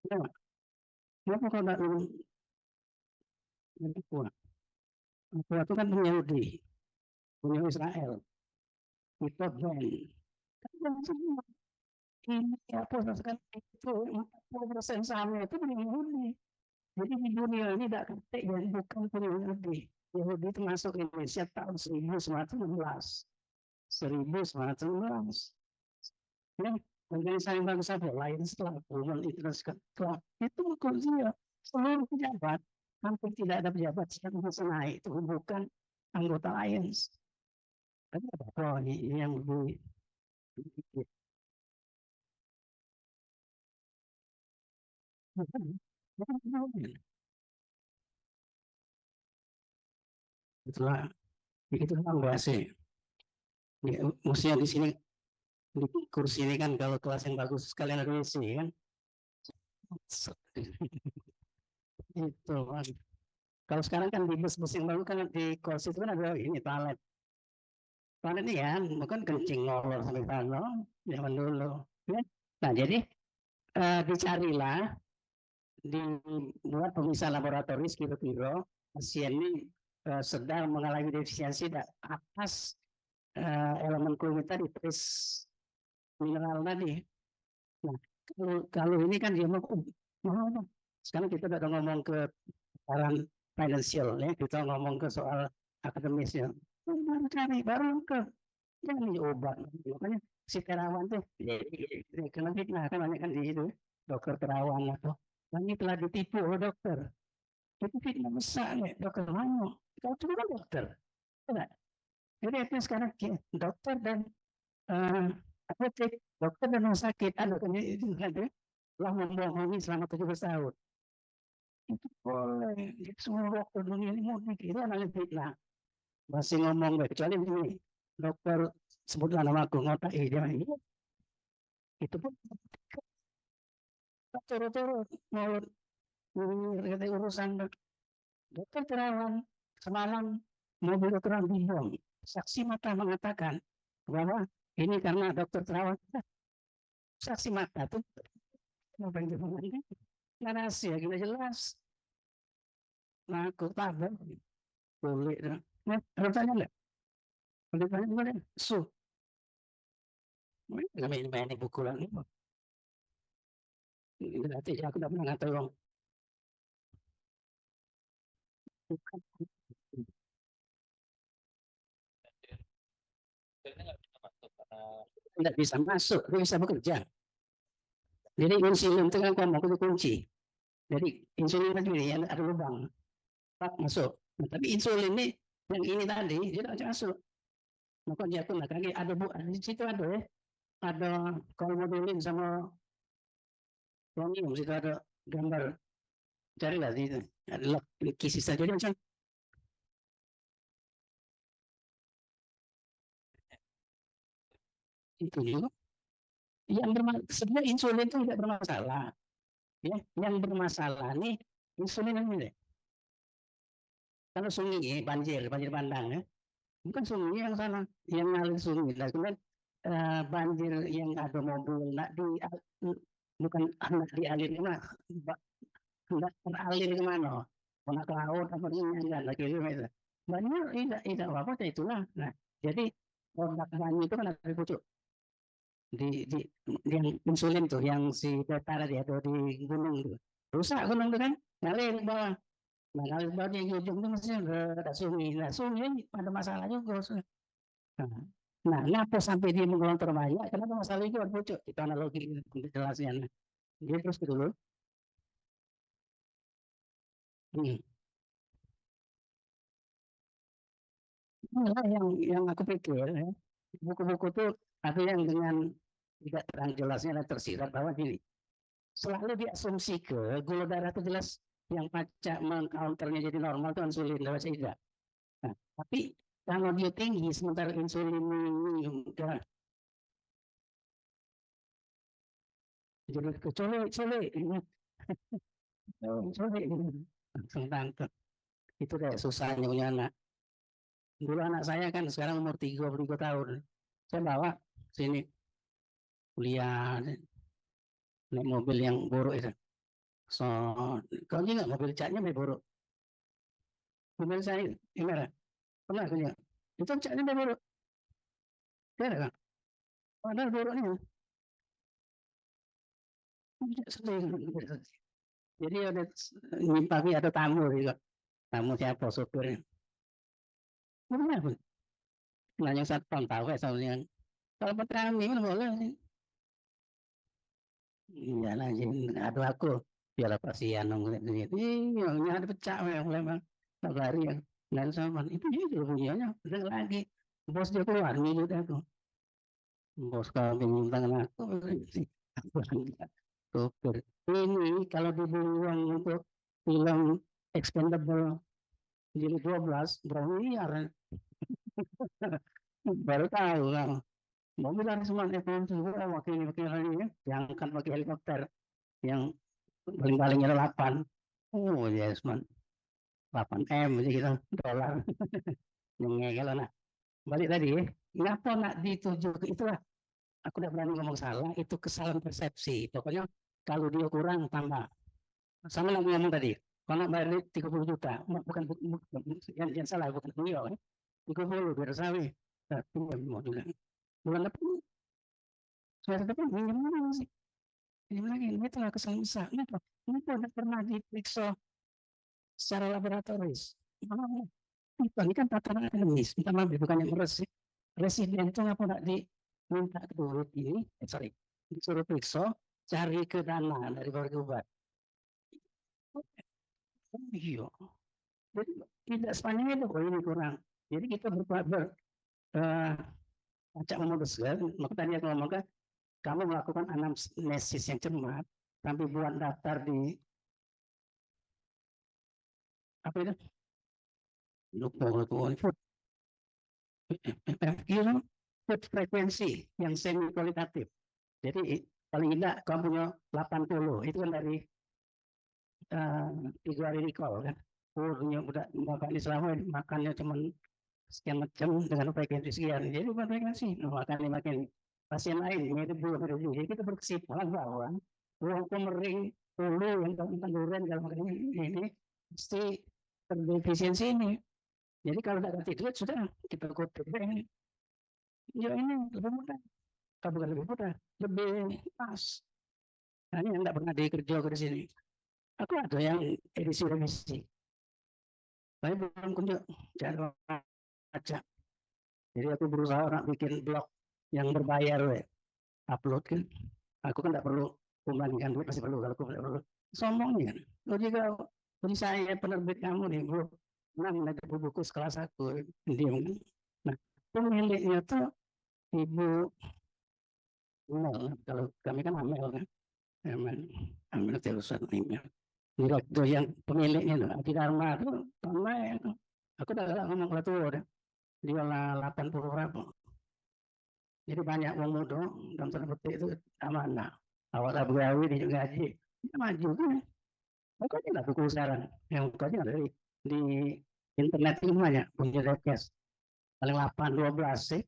Kenapa? Kenapa kalau tidak minum akuan? Akuan itu kan punya Yahudi, punya Israel, itu ban. Kan semua ini apa sekarang itu 40% sahamnya itu punya Yahudi. Jadi di dunia ini tidak ketik yang bukan punya Yahudi. Yahudi itu masuk Indonesia tahun 1916. 1916. Ya, menjadi sayang bangsa lain setelah Roman itu setelah itu kuncinya seluruh pejabat hampir tidak ada pejabat yang bisa naik itu bukan anggota Alliance. Tapi apa oh, ini yang lebih itulah itu memang sih. Ya, mestinya di sini di kursi ini kan kalau kelas yang bagus sekalian ada isi kan. Itu kan. Kalau sekarang kan di bus-bus yang baru kan di kursi itu kan ada ini toilet. Toilet ini kan bukan kencing ngolor sampai sana zaman dulu. Ya. Nah jadi dicarilah dibuat pemisah laboratoris kira-kira pasien ini sedang mengalami defisiensi atas elemen kulit tadi, tes mineral tadi. Nah, kalau ini kan dia mau, sekarang kita udah ngomong ke orang financial ya, kita ngomong ke soal akademisnya. Baru cari, baru ke jangan obat. Makanya si terawan tuh, kena fitnah kan banyak kan di itu, dokter terawan atau ini telah ditipu oleh dokter. Itu fitnah besar nih, dokter mana? Kalau itu kan dokter, enggak. Jadi itu sekarang dokter dan uh, Apotek, dokter dan rumah sakit, ada kan itu ada lah membohongi selama 17 tahun. Itu boleh. Jadi semua dokter dunia ini mudik. Itu namanya fitnah. Masih ngomong baik. Kecuali ini, dokter sebutlah nama aku, ngotak dia ini. Itu pun turut-turut mulut urusan dokter Terawan semalam mobil dokter dibuang. Saksi mata mengatakan bahwa ini karena dokter Terawan saksi mata tuh apa yang diomongin narasi ya kita jelas. Nah, aku tabel boleh. Nah, ada tanya nggak? Ada tanya boleh? So, nggak main-main buku lagi. Berarti aku udah pernah ngatain orang. Tidak bisa masuk, tidak bisa bekerja. Jadi insulin itu kan mau kunci. Jadi insulin tadi yang ada lubang, tak masuk. Nah, tapi insulin ini yang ini tadi dia tidak masuk. Maka dia pun lagi ada bu, di situ ada ya, ada kolmodulin sama kronium, situ ada gambar. Carilah di itu, adalah kisi saja dia macam itu juga. Yang sebenarnya insulin itu tidak bermasalah, ya. Yang bermasalah nih insulin ini. Kalau sungai banjir, banjir bandang ya. Bukan sungai yang sana, yang ngalir sungai. Lah, kemudian banjir yang ada mobil, nak di, bukan nak dialir kemana, nak teralir kemana? Mau ke laut apa ini enggak lagi itu. Banyak tidak apa apa itulah. Nah, jadi produk banyu itu kan ada di pucuk di yang insulin tuh, yang si beta tadi ada di gunung tuh. Rusak gunung tuh kan, ngalir ke bawah. Nah, kalau baru di ujung itu mesti ada sungai. Nah, sungai ada masalah juga. Nah, nah, kenapa sampai dia menggelontor banyak? Kenapa masalah itu ada pucuk? Itu analogi untuk jelasnya. Nah, jadi terus dulu. Hmm. Inilah yang aku pikir ya. Buku-buku tuh ada yang dengan tidak terang jelasnya dan tersirat bahwa gini, selalu diasumsi ke gula darah itu jelas yang pacak mengcounternya jadi normal itu insulin lewat tidak. Nah, tapi kalau dia tinggi sementara insulin enggak, jadi kecuali tentang itu kayak susahnya punya anak. Dulu anak saya kan sekarang umur 33 tahun. Saya bawa sini kuliah naik mobil yang buruk itu. So, kau juga mobil catnya lebih buruk. Mobil saya gimana? Pernah punya. Itu catnya lebih buruk. Kira kan? Padahal buruknya sedih. Jadi ada ini pagi ada tamu juga. Tamu siapa sopirnya? Mana pun. Nanya satpam tahu kayak soalnya. Kalau petani mana boleh. Iya lagi. Aduh aku. Biarlah kasihan nunggu ini. Iya, ada pecah memang. Lari yang dan sama itu juga punyanya. Udah lagi. Bos dia keluar milut aku. Bos kami minta aku. Aku enggak. Sopir. Ini kalau dibuang untuk film expendable jadi 12 berapa miliar. Baru tahu kan. Mobil harus semua ekonomi semua wakil lagi ya. Diangkat pakai helikopter yang paling-palingnya 8. Oh yes man. 8 M jadi kita dolar. Kalau nak balik tadi ya. Kenapa nak dituju ke itulah. Aku udah berani ngomong salah. Itu kesalahan persepsi. Pokoknya kalau dia kurang tambah. Sama yang ngomong tadi. Kalau nak bayar 30 juta. Bukan, yang salah. Bukan beliau. 30 biar sawi. Tapi mau juga. Bulan depan. Semester depan minjem lagi sih. Minjem lagi. Ini telah kesalahan besar. Kenapa? Ini udah pernah diperiksa secara laboratoris. Mana? Ini kan tataran akademis. Minta maaf, bukan yang residen itu ngapa nggak diminta ke dulu ini, sorry, disuruh periksa, cari ke dana dari keluarga obat. Oh, iya. Jadi tidak sepanjang itu, oh ini kurang. Jadi kita ber, eh, Acak memutuskan, maka tadi aku ngomongkan, kamu melakukan anamnesis yang cermat, sampai buat daftar di apa itu? Lupa food, food frekuensi yang semi kualitatif. Jadi paling tidak kamu punya 80, itu kan dari 3 hari recall kan. Punya udah makan di selama makannya cuma sekian macam dengan frekuensi sekian. Jadi bukan frekuensi, makan pasien lain mirip dulu. Jadi kita berkesimpulan bahwa ruang pemering dulu yang durian kalau makan ini pasti terdefisiensi ini. Jadi kalau tidak ganti duit sudah kita kutip ini. Ya ini lebih mudah, bukan lebih mudah, lebih pas. Nah, ini yang tidak pernah dikerja di sini. Aku ada yang edisi revisi, tapi belum kunjung jangan baca. Jadi aku berusaha nak bikin blog yang berbayar, upload kan. Aku kan tidak perlu membandingkan duit, masih perlu kalau aku tidak perlu. Sombongnya kan. Lo juga beri saya penerbit kamu nih, bro. Nah, ada buku sekelas aku, diam kan. Nah, pemiliknya tuh Ibu Mel, kalau kami kan Amel kan. Amel terusan Amel. Direktur yang pemiliknya tuh, Adi Dharma itu, Amel. Aku udah ngomong ke tua deh. Dia lah 80 berapa. Jadi banyak orang muda dalam tanda petik itu amanah. Awak tak bergawi dia juga gaji. Dia maju kan. Makanya lah buku sekarang. Yang bukanya di internet itu banyak. Punya podcast. Paling 8, 12 sih.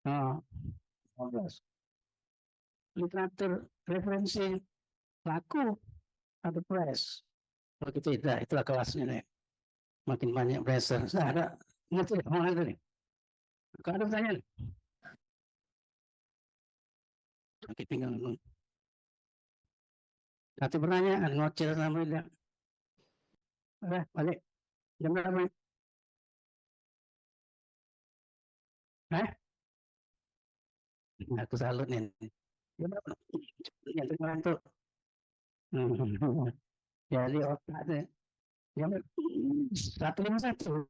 Oh, 12. Literatur referensi laku atau press. Begitu tidak, itulah kelasnya nih. Makin banyak pressure. Saya ada ngerti mau ngerti nih. Kalau ada pertanyaan, oke tinggal satu pertanyaan ngocil sama tidak. Udah balik jam berapa? Hah? Aku salut nih. Jam berapa? Jam berapa itu? Jadi otaknya jam 1:51.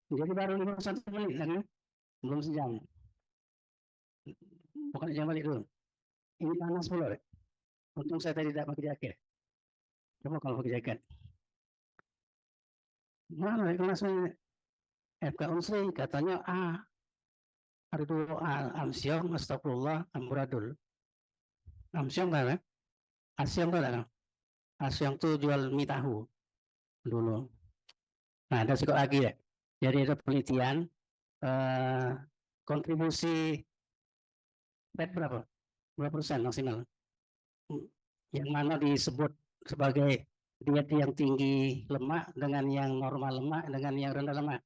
Jadi baru 51 menit lagi. Belum sejam. Bukan jam balik dulu. Ini panas pula. Untung saya tadi tidak pakai jaket. Coba kalau pakai jaket. Mana kelasnya? FK Unsri katanya A. Ada dua A. Amsyong, Astagfirullah, Amburadul. Amsyong kan? Asyong kan? Asyong tuh jual mie tahu dulu. Nah, ada sekali lagi ya. Jadi ada penelitian eh, kontribusi Fed berapa? Berapa persen maksimal? Yang mana disebut sebagai diet yang tinggi lemak dengan yang normal lemak dengan yang rendah lemak.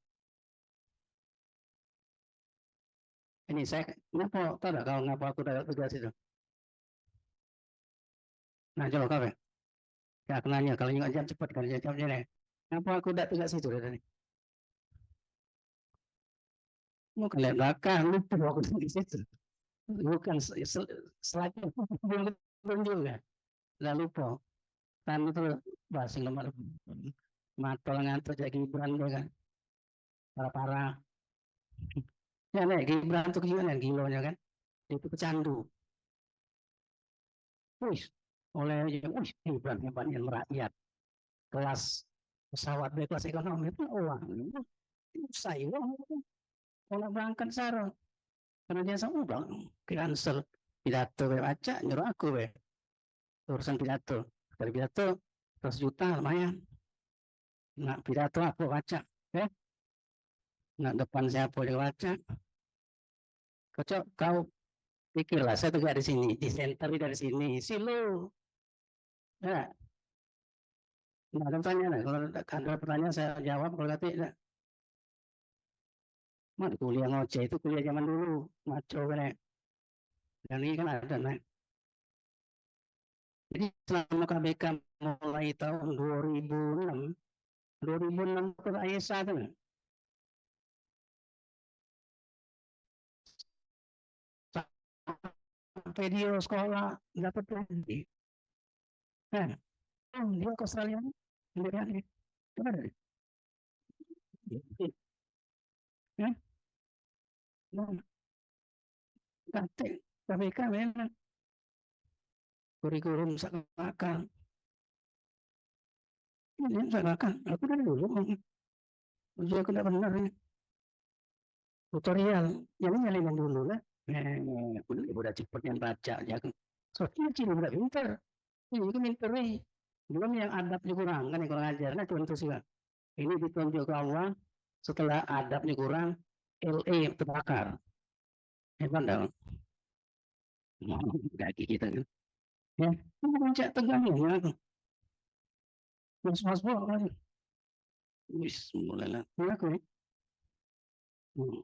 Ini saya kenapa tahu tak kalau ngapa aku dapat tugas itu? Nah, coba kau ya. Ya, aku nanya kalau nggak jam cepat kan jawabnya nih. Kenapa aku dapat tugas itu dari? Mau ke belakang lupa aku di situ. Bukan selagi belum juga. Lalu lupa. Tan itu bahasa lemah matol ngantuk jadi Gibran dia kan. Parah-parah. Ya, nih, Gibran tuh gimana gilonya kan? Dia itu pecandu. Wih, oleh Gibran hebatnya merakyat. Kelas pesawat kelas ekonomi itu uang. Saya kalau berangkat sarang. Karena dia sama bang, cancel pidato baca nyuruh aku urusan pidato. Dari pidato 100 juta lumayan. Nah, pidato aku baca. Eh, nah depan siapa dia baca. Kau pikirlah saya tegak di sini, di center dari sini. Silu. Ya, nah, ada pertanyaan. Kalau ada pertanyaan saya jawab. Kalau tidak, mana kuliah ngoceh itu kuliah zaman dulu. Maco kan ya. Dan ini kan ada. Nah. Jadi selama KBK mulai tahun 2006 ke AESA kan. Video sekolah dapat lagi. Nah, dia ke Australia, lihat ini. Coba deh. Ya, Kate, KPK memang kurikulum seakan-akan. Ini seakan aku dari dulu, ujian aku tidak benar ini. Tutorial, yang ini nyalin dulu lah. Udah cepet yang baca, ya. Soalnya cina udah pinter. Ini kan pinter nih. Belum yang adabnya kurang, kan yang kurang ajar. Nah, contoh sih, Pak. Ini ditunjuk ke Allah, setelah adabnya kurang, LE terbakar. Hebat dong. Kaki kita kan. Ya, ini puncak tegangnya. Ya. Mas-mas bawa lagi. Wis, mulai lah. Aku ya. Hmm.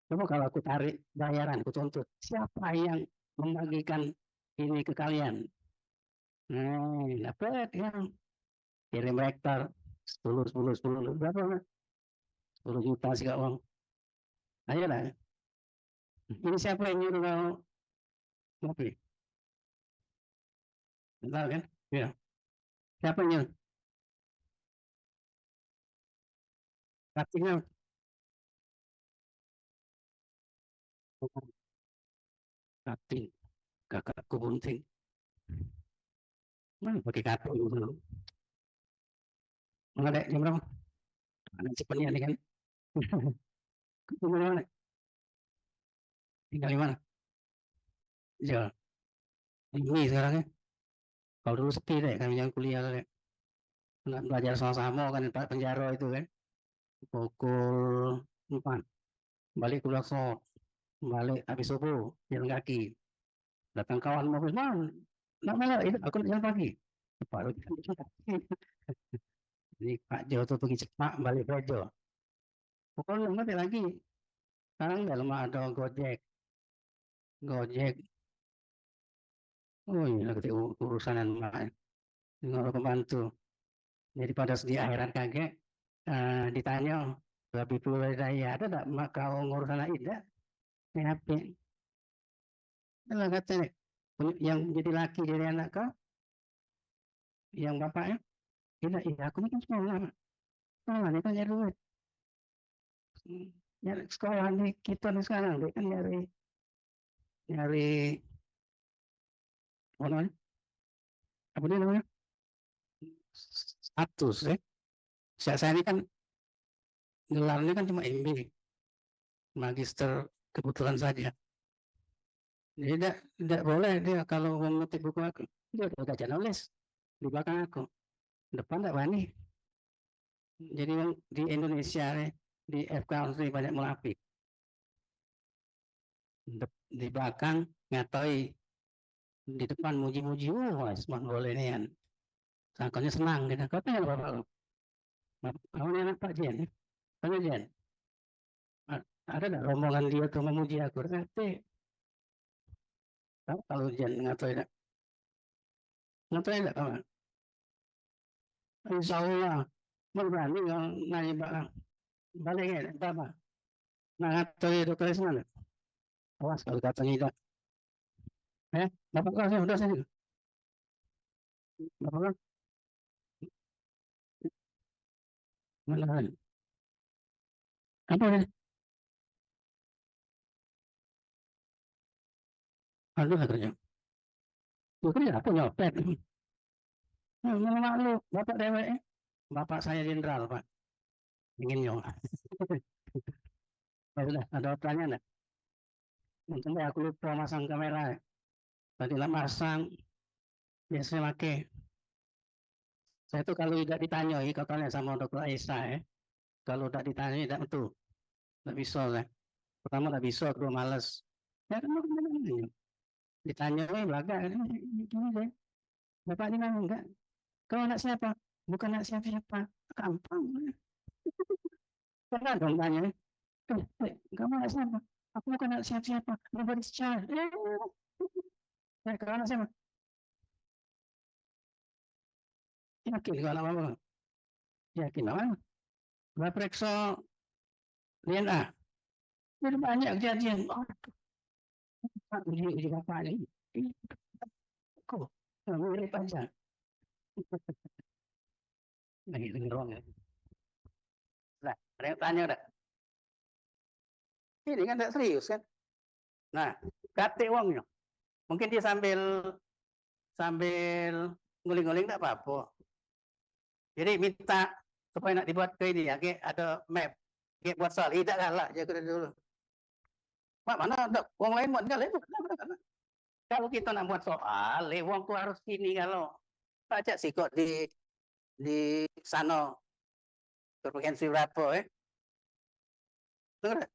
Coba kalau aku tarik bayaran, aku contoh. Siapa yang membagikan ini ke kalian? Nah, dapat yang kirim rektor 10 berapa? 10 juta sih uang. Ayo lah. Ini siapa yang nyuruh kau ngopi? Tahu kan? Ya. Siapa yang nyuruh? Praktiknya praktik kakakku bunting. Mana pakai kartu dulu. Mana ada jam berapa? Ada cepatnya nih kan? Tinggal di mana? Tinggal di mana? Ya, ini sekarang ya. Kalau dulu sepi deh, kami yang kuliah deh. Belajar sama-sama kan Pak Penjaro itu kan. Pukul 4. Balik kuliah sok. Balik habis subuh. Jalan kaki. Datang kawan mau mana? Nggak malah, itu aku jalan pagi. Baru jalan kaki. Jadi Pak Jo tuh pergi cepat, balik Bejo. Pokoknya nggak lagi. Sekarang udah lama ada Gojek. Gojek. Oh iya, ketika urusan yang lain. Nggak pembantu. Jadi pada di akhirat kaget, ditanya, lebih perlu dari ada tak kau ngurus anak tidak? PHP. Kalau katanya, yang jadi laki dari anak kau, yang bapaknya, tidak, iya aku ini kan sekolah. Sekolah ini kan nyari duit. Nyari sekolah nih, kita nih sekarang, dia kan nyari apa namanya? Apa dia namanya? Status ya. Saya ini kan gelarnya kan cuma MB, magister kebetulan saja. Jadi tidak boleh dia kalau mengetik buku aku, dia udah baca nulis di belakang aku, depan tidak wani. Jadi yang di Indonesia di F country banyak melapik, di belakang ngatai, di depan muji-muji, wah smart boleh nih kan, sangkanya senang gitu. Katanya bapak lu, kamu ini anak Pak Jen, tanya Jen, ada nggak rombongan dia tuh memuji aku? Nanti tahu kalau Jen ngatai, ngatai enggak kawan? Insya Allah, berani kalau nanya balik ya, apa? Nah, ngatai dokter mana? Awas kalau katanya tidak, bapak kau saya udah saya, bapak kau mana? Apa ini? Aduh katanya, gue kerja aku nyopet. Malu, bapak dewe, bapak saya jenderal pak, ingin nyong. Ya sudah, ada pertanyaan enggak? Mungkin aku lupa masang kamera. Tadi lah masang, biasanya pakai. Saya tuh kalau tidak ditanyai, katanya sama dokter Aisyah ya. Kalau tidak ditanyai, tidak betul. Tidak bisa lah. Pertama tidak bisa, kedua males. Ya kan, ditanyai belaga. Gini deh, bapak ini mana enggak? Kau anak siapa? Bukan anak siapa-siapa. Gampang. Pernah dong tanya. Kamu anak siapa? Aku bukan anak siapa-siapa. Nobody's child. Kau anak siapa? Yakin kau anak mama? Yakin apa? Gak periksa DNA. Jadi banyak kejadian. Oh, uji bapak ini. Kok mirip aja. Nah, itu ngerong ya. Nah, ada yang tanya udah. Ini kan tidak serius kan? Nah, kate wongnya. Mungkin dia sambil nguling-nguling tak apa-apa. Jadi minta supaya nak dibuat ke ini ya, ada map, buat soal. Tidak galak aja dulu. Mak mana ada uang lain buat galak. Kalau kita nak buat soal, uang tuh harus ini kalau baca sih kok di sana berpotensi berapa Dengar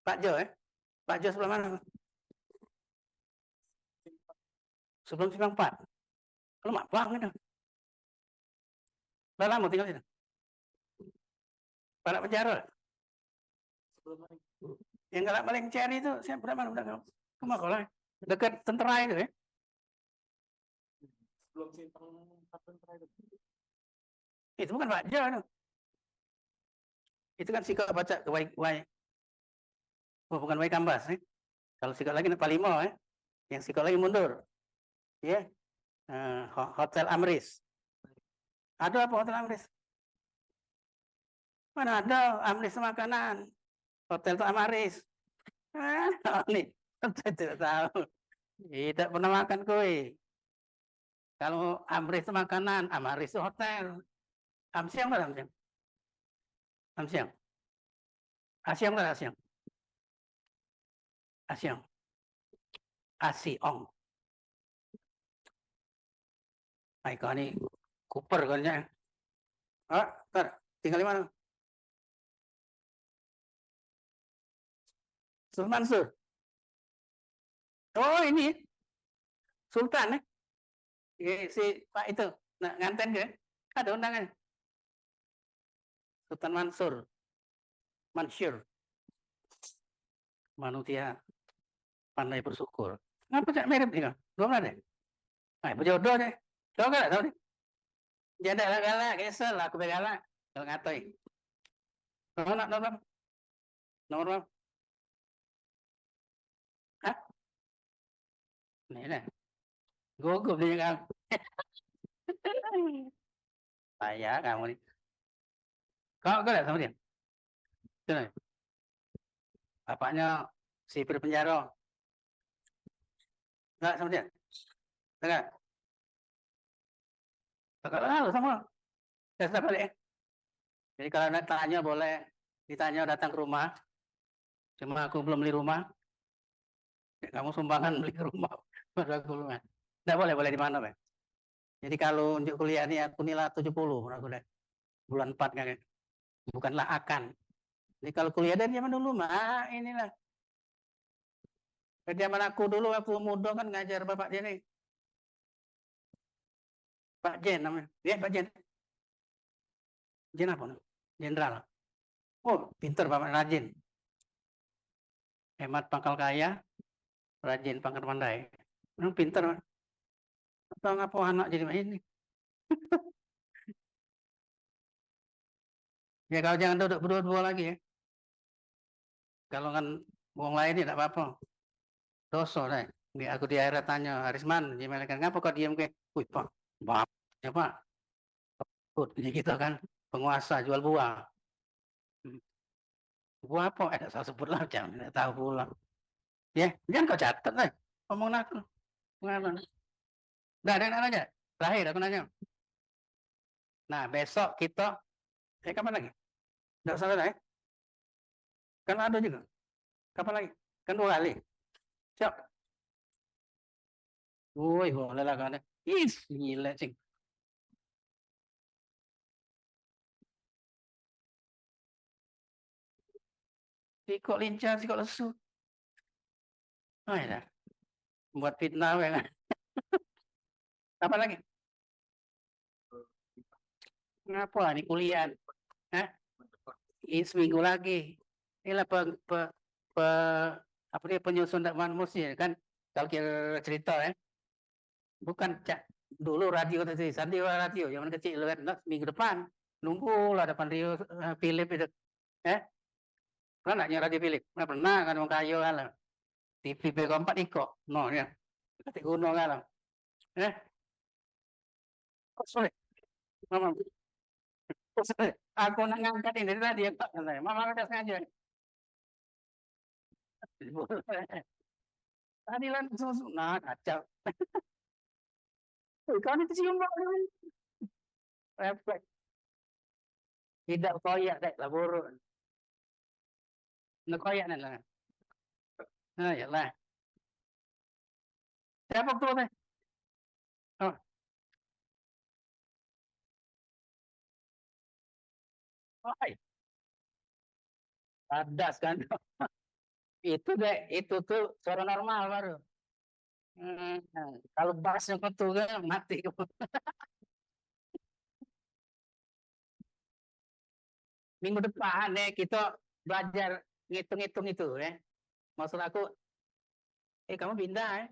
Pak Jo Pak Jo sebelah mana? Sebelum Simpang 4. Kalau mak bang itu. Udah lama tinggal itu. Pada penjara. Yang galak paling cari itu siapa mana udah kalau. Cuma kalau dekat tentara itu Sebelum Simpang 4 tentara itu. Itu bukan Pak Jo itu. Itu kan sikap baca ke bukan Wai Kambas Kalau sikap lagi Pak Limo Yang sikap lagi mundur. Ya. Hotel Amris. Ada apa Hotel Amris? Mana ada Amris makanan. Hotel itu Amaris. Nih, tidak tahu. Tidak pernah makan kue. Kalau Amris itu makanan, Amaris itu hotel. Amsiang mana Amsiang? Amsiang. Asiang mana Asiang? Asiang. Asiong. Ay, kau ini Cooper kan ya. Tinggal di mana? Sultan Mansur. Oh ini Sultan si Pak itu nganten ke? Ada undangan. Sultan Mansur. Manusia pandai bersyukur. Ngapa cak mirip nih? Belum ada. Berjodoh deh. Coba gak tahu nih. Jadi galak, kesel aku galak. Kalau ngatoi. Nomor berapa? Hah? Ini dah. Gugup dia kamu. Saya kamu nih. Kau lihat sama dia? Sini. Bapaknya sipir penjara. Enggak sama dia? Enggak. Enggak lalu sama. Saya sudah balik. Jadi kalau ada tanya boleh ditanya datang ke rumah. Cuma aku belum beli rumah. Kamu sumbangan beli rumah. Baru aku rumah. Enggak boleh di mana, Pak? Jadi kalau untuk kuliah ini aku nilai 70 aku deh. Bulan 4 kan. Bukanlah akan. Jadi kalau kuliah dari zaman dulu mah inilah. Dari zaman aku dulu waktu muda kan ngajar bapak dia nih. Pak Jen namanya. Dia Pak Jen. Jen apa? Jenderal. Oh, pinter bapak rajin. Hemat pangkal kaya, rajin pangkal pandai. Memang pinter. Apa ngapa anak jadi ini? Ya kalau jangan duduk berdua-dua lagi ya. Kalau kan uang lain tidak apa-apa. Dosa deh. Aku di akhirnya tanya, Arisman, gimana kan? Ngapa kau diam ke? Wih, Pak, Pak, ya Pak. Jadi kita kan penguasa jual buah. Buah apa? Saya sebut lah, jangan tidak tahu pula. Ya, jangan kau catat lah. Ngomong aku. Pengalaman. Udah ada yang nanya. Terakhir aku nanya. Nah, besok kita, kapan lagi? Tidak usah ya. Kan ada juga. Kapan lagi? Kan 2 kali. Siap. Woi, boleh lah kan. Ih, gila cing. Si kok lincah, si kok lesu. Oh ya, buat fitnah ya kan. Kapan lagi? Ngapa ini kuliah? Hah? Ini seminggu lagi. Inilah pe, apa dia penyusun dakwaan musik kan. Kalau kita cerita bukan cak dulu radio tadi, sandiwara radio zaman kecil kan. Nah, minggu depan nunggu lah depan radio Philip itu. Pernah nggak radio Philip? Nggak pernah kan orang kayu kan. TV B4 iko, no ya. Ketik gunung kan. Eh, kok sorry, mama. Kok sorry. Aku nak ngangkat ini tadi ya Pak. Mama udah sengaja. Tadi langsung, nah kacau. Kau itu cium banget. Refleks. Tidak koyak deh, laburu. Nggak koyak nih lah. Nah, ya lah. Siapa tuh teh? Oh, oh, padas kan. Itu deh, itu tuh suara normal baru. Hmm, kalau bassnya kau tuh kan mati. Minggu depan deh kita belajar ngitung-ngitung itu ya. Maksud aku, kamu pindah ya.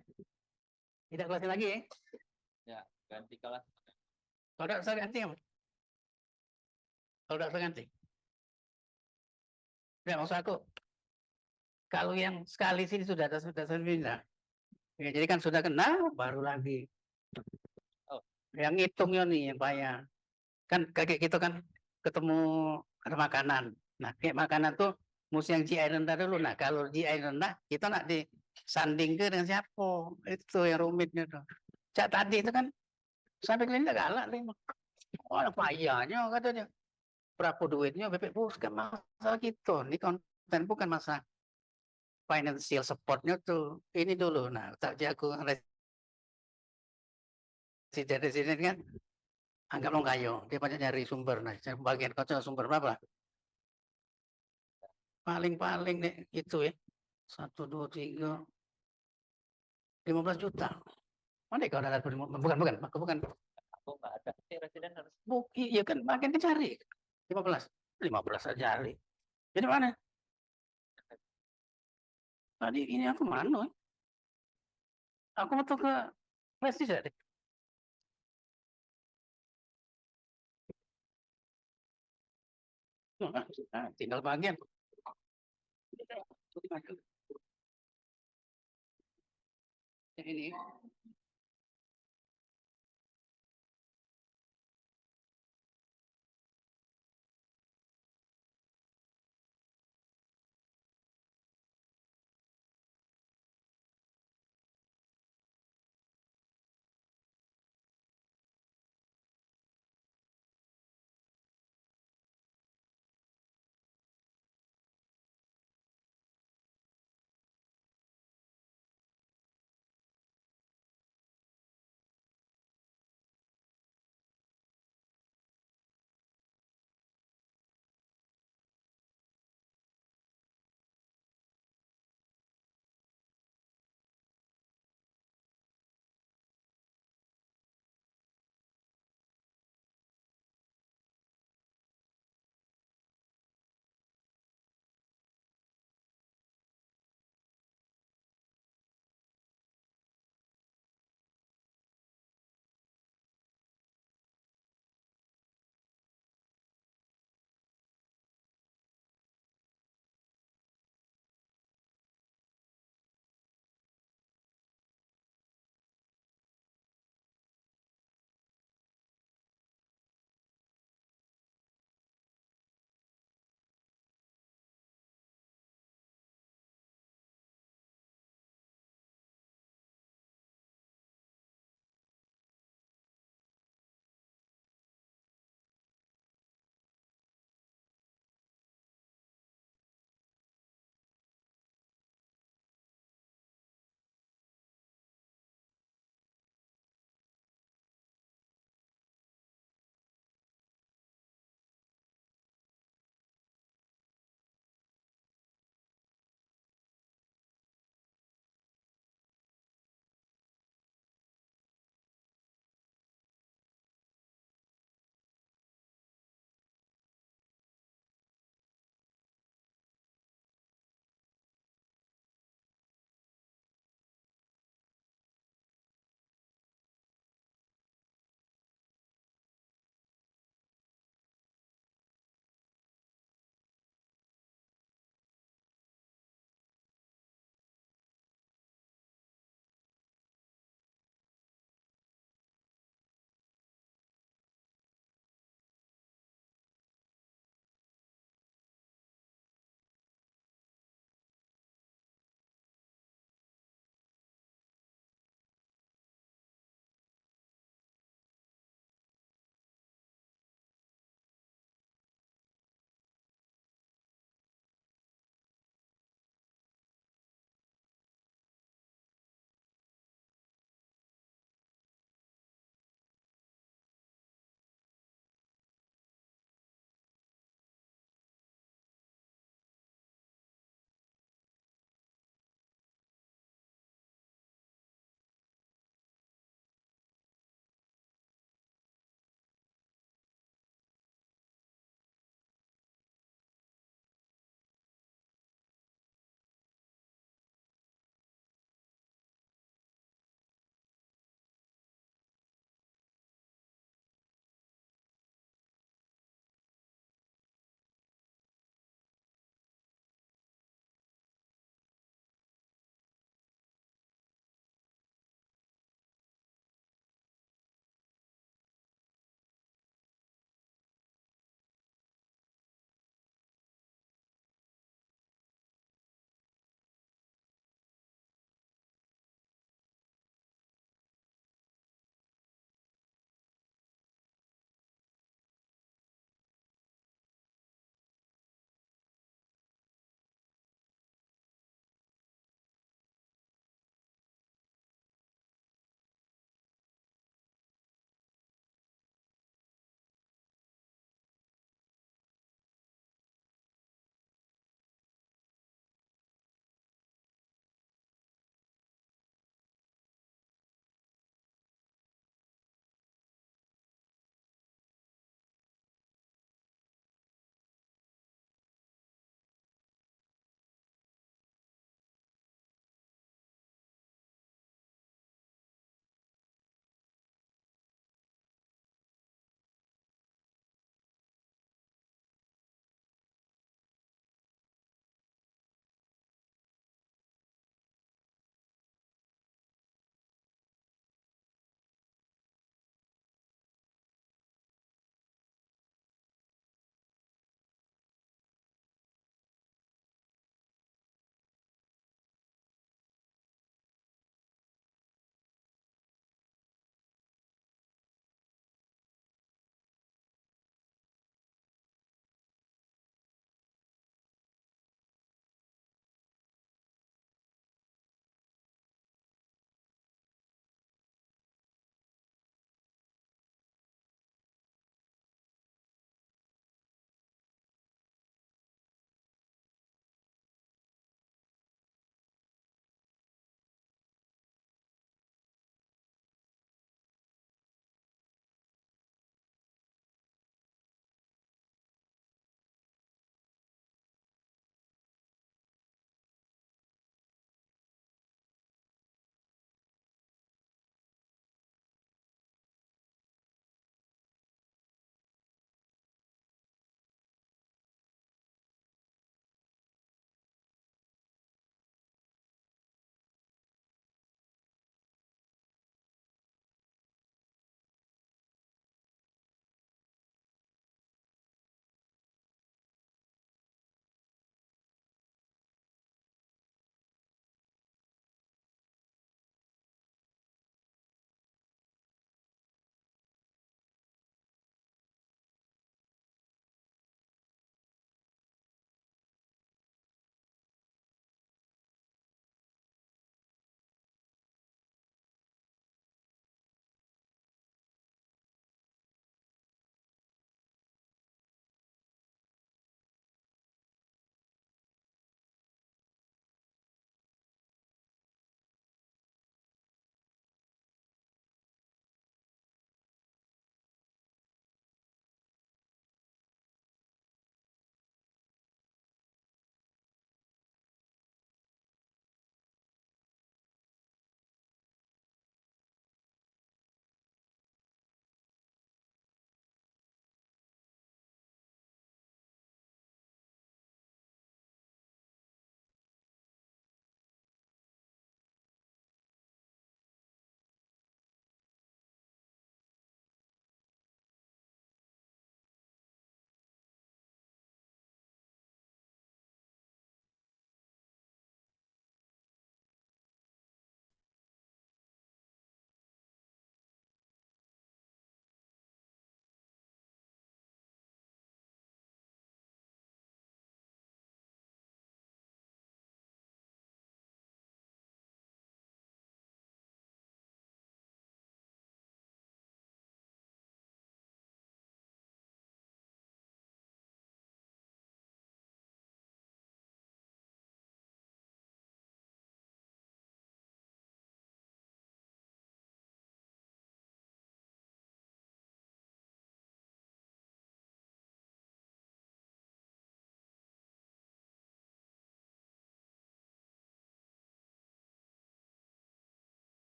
Tidak kelas lagi ya. Ya, ganti kelas. Kalau tidak usah ganti ya. Kalau tidak usah ganti. Ya, maksud aku, kalau yang sekali sini sudah pindah. Ya, jadi kan sudah kenal, baru lagi. Oh. Yang ngitungnya nih yang payah. Kan kayak gitu kan ketemu ada makanan. Nah, kayak makanan tuh mesti yang GI rendah dulu. Nah, kalau GI rendah, kita nak disanding ke dengan siapa? Itu yang rumitnya tuh. Cak tadi itu kan sampai kalian gak galak nih. Oh, ada payahnya katanya. Berapa duitnya bebek bukan masalah gitu. Ini konten bukan masalah financial supportnya tuh. Ini dulu. Nah, tak jago residen kan anggap lo kayo. Dia banyak nyari sumber. Nah, bagian kocok sumber berapa? Paling-paling nih itu ya. 1, 2, 3, 15 juta. Mana kau ada bukan. Aku nggak ada. Residen harus. Iya kan makin dicari. 15. 15 aja cari. Jadi mana? Tadi ini aku mana? Aku mau ke presiden. Tinggal bagian. Ini